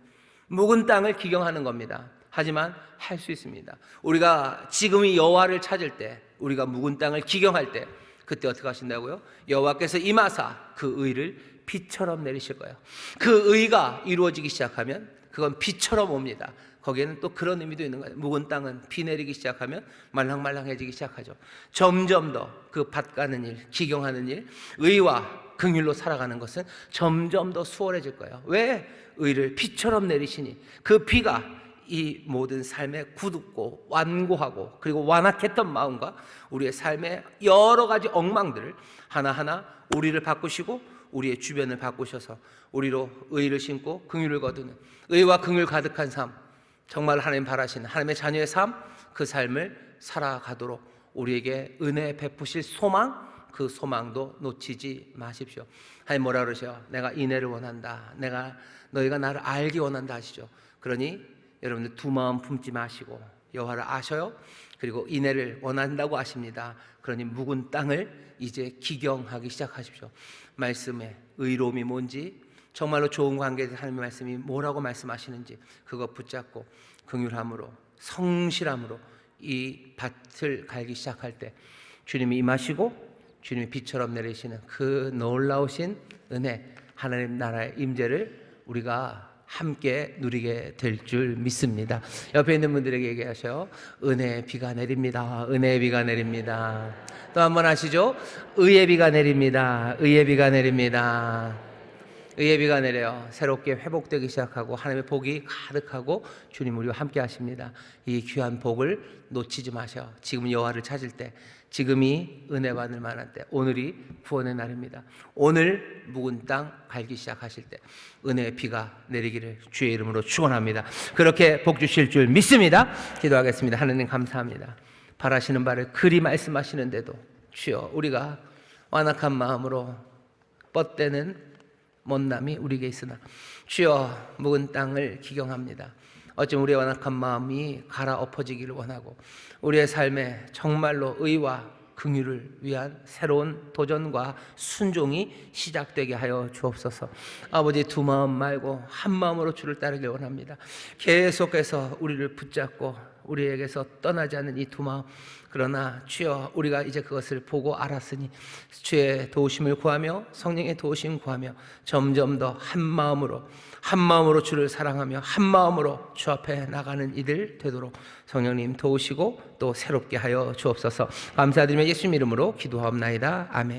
묵은 땅을 기경하는 겁니다. 하지만 할 수 있습니다. 우리가 지금이 여호와를 찾을 때, 우리가 묵은 땅을 기경할 때, 그때 어떻게 하신다고요? 여호와께서 임하사 그 의를 비처럼 내리실 거예요. 그 의가 이루어지기 시작하면 그건 비처럼 옵니다. 거기에는 또 그런 의미도 있는 거예요. 묵은 땅은 비 내리기 시작하면 말랑말랑해지기 시작하죠. 점점 더 그 밭 가는 일, 기경하는 일, 의와 긍휼로 살아가는 것은 점점 더 수월해질 거예요. 왜? 의를 비처럼 내리시니 그 비가 이 모든 삶에 굳고 완고하고 그리고 완악했던 마음과 우리의 삶의 여러 가지 엉망들을 하나하나 우리를 바꾸시고 우리의 주변을 바꾸셔서 우리로 의를 심고 긍휼을 거두는, 의와 긍휼 가득한 삶, 정말 하나님 바라시는 하나님의 자녀의 삶, 그 삶을 살아가도록 우리에게 은혜 베푸실 소망, 그 소망도 놓치지 마십시오. 하나님 뭐라 그러셔요? 내가 인애를 원한다. 너희가 나를 알기 원한다 하시죠. 그러니 여러분들 두 마음 품지 마시고 여호와를 아셔요. 그리고 인애를 원한다고 하십니다. 그러니 묵은 땅을 이제 기경하기 시작하십시오. 말씀의 의로움이 뭔지, 정말로 좋은 관계에서 하나님의 말씀이 뭐라고 말씀하시는지 그거 붙잡고 긍휼함으로 성실함으로 이 밭을 갈기 시작할 때 주님이 임하시고 주님이 비처럼 내리시는 그 놀라우신 은혜, 하나님 나라의 임재를 우리가 함께 누리게 될 줄 믿습니다. 옆에 있는 분들에게 얘기하셔요. 은혜의 비가 내립니다. 은혜의 비가 내립니다. 또 한 번 하시죠. 의의 비가 내립니다. 의의 비가 내립니다. 의의 비가 내려요. 새롭게 회복되기 시작하고 하나님의 복이 가득하고 주님 우리와 함께 하십니다. 이 귀한 복을 놓치지 마셔. 지금 여호와를 찾을 때, 지금이 은혜 받을 만한 때, 오늘이 구원의 날입니다. 오늘 묵은 땅 갈기 시작하실 때 은혜의 비가 내리기를 주의 이름으로 축원합니다. 그렇게 복 주실 줄 믿습니다. 기도하겠습니다. 하나님 감사합니다. 바라시는 바를 그리 말씀하시는데도 주여 우리가 완악한 마음으로 뻗대는 못남이 우리에게 있으나 주여 묵은 땅을 기경합니다. 어쩜 우리의 완악한 마음이 갈아엎어지기를 원하고 우리의 삶에 정말로 의와 긍휼을 위한 새로운 도전과 순종이 시작되게 하여 주옵소서. 아버지, 두 마음 말고 한 마음으로 주를 따르길 원합니다. 계속해서 우리를 붙잡고 우리에게서 떠나지 않는 이 두 마음, 그러나 주여 우리가 이제 그것을 보고 알았으니 주의 도우심을 구하며 성령의 도우심 구하며 점점 더 한 마음으로 주를 사랑하며 한 마음으로 주 앞에 나가는 이들 되도록 성령님 도우시고 또 새롭게 하여 주옵소서. 감사드리며 예수님 이름으로 기도하옵나이다. 아멘.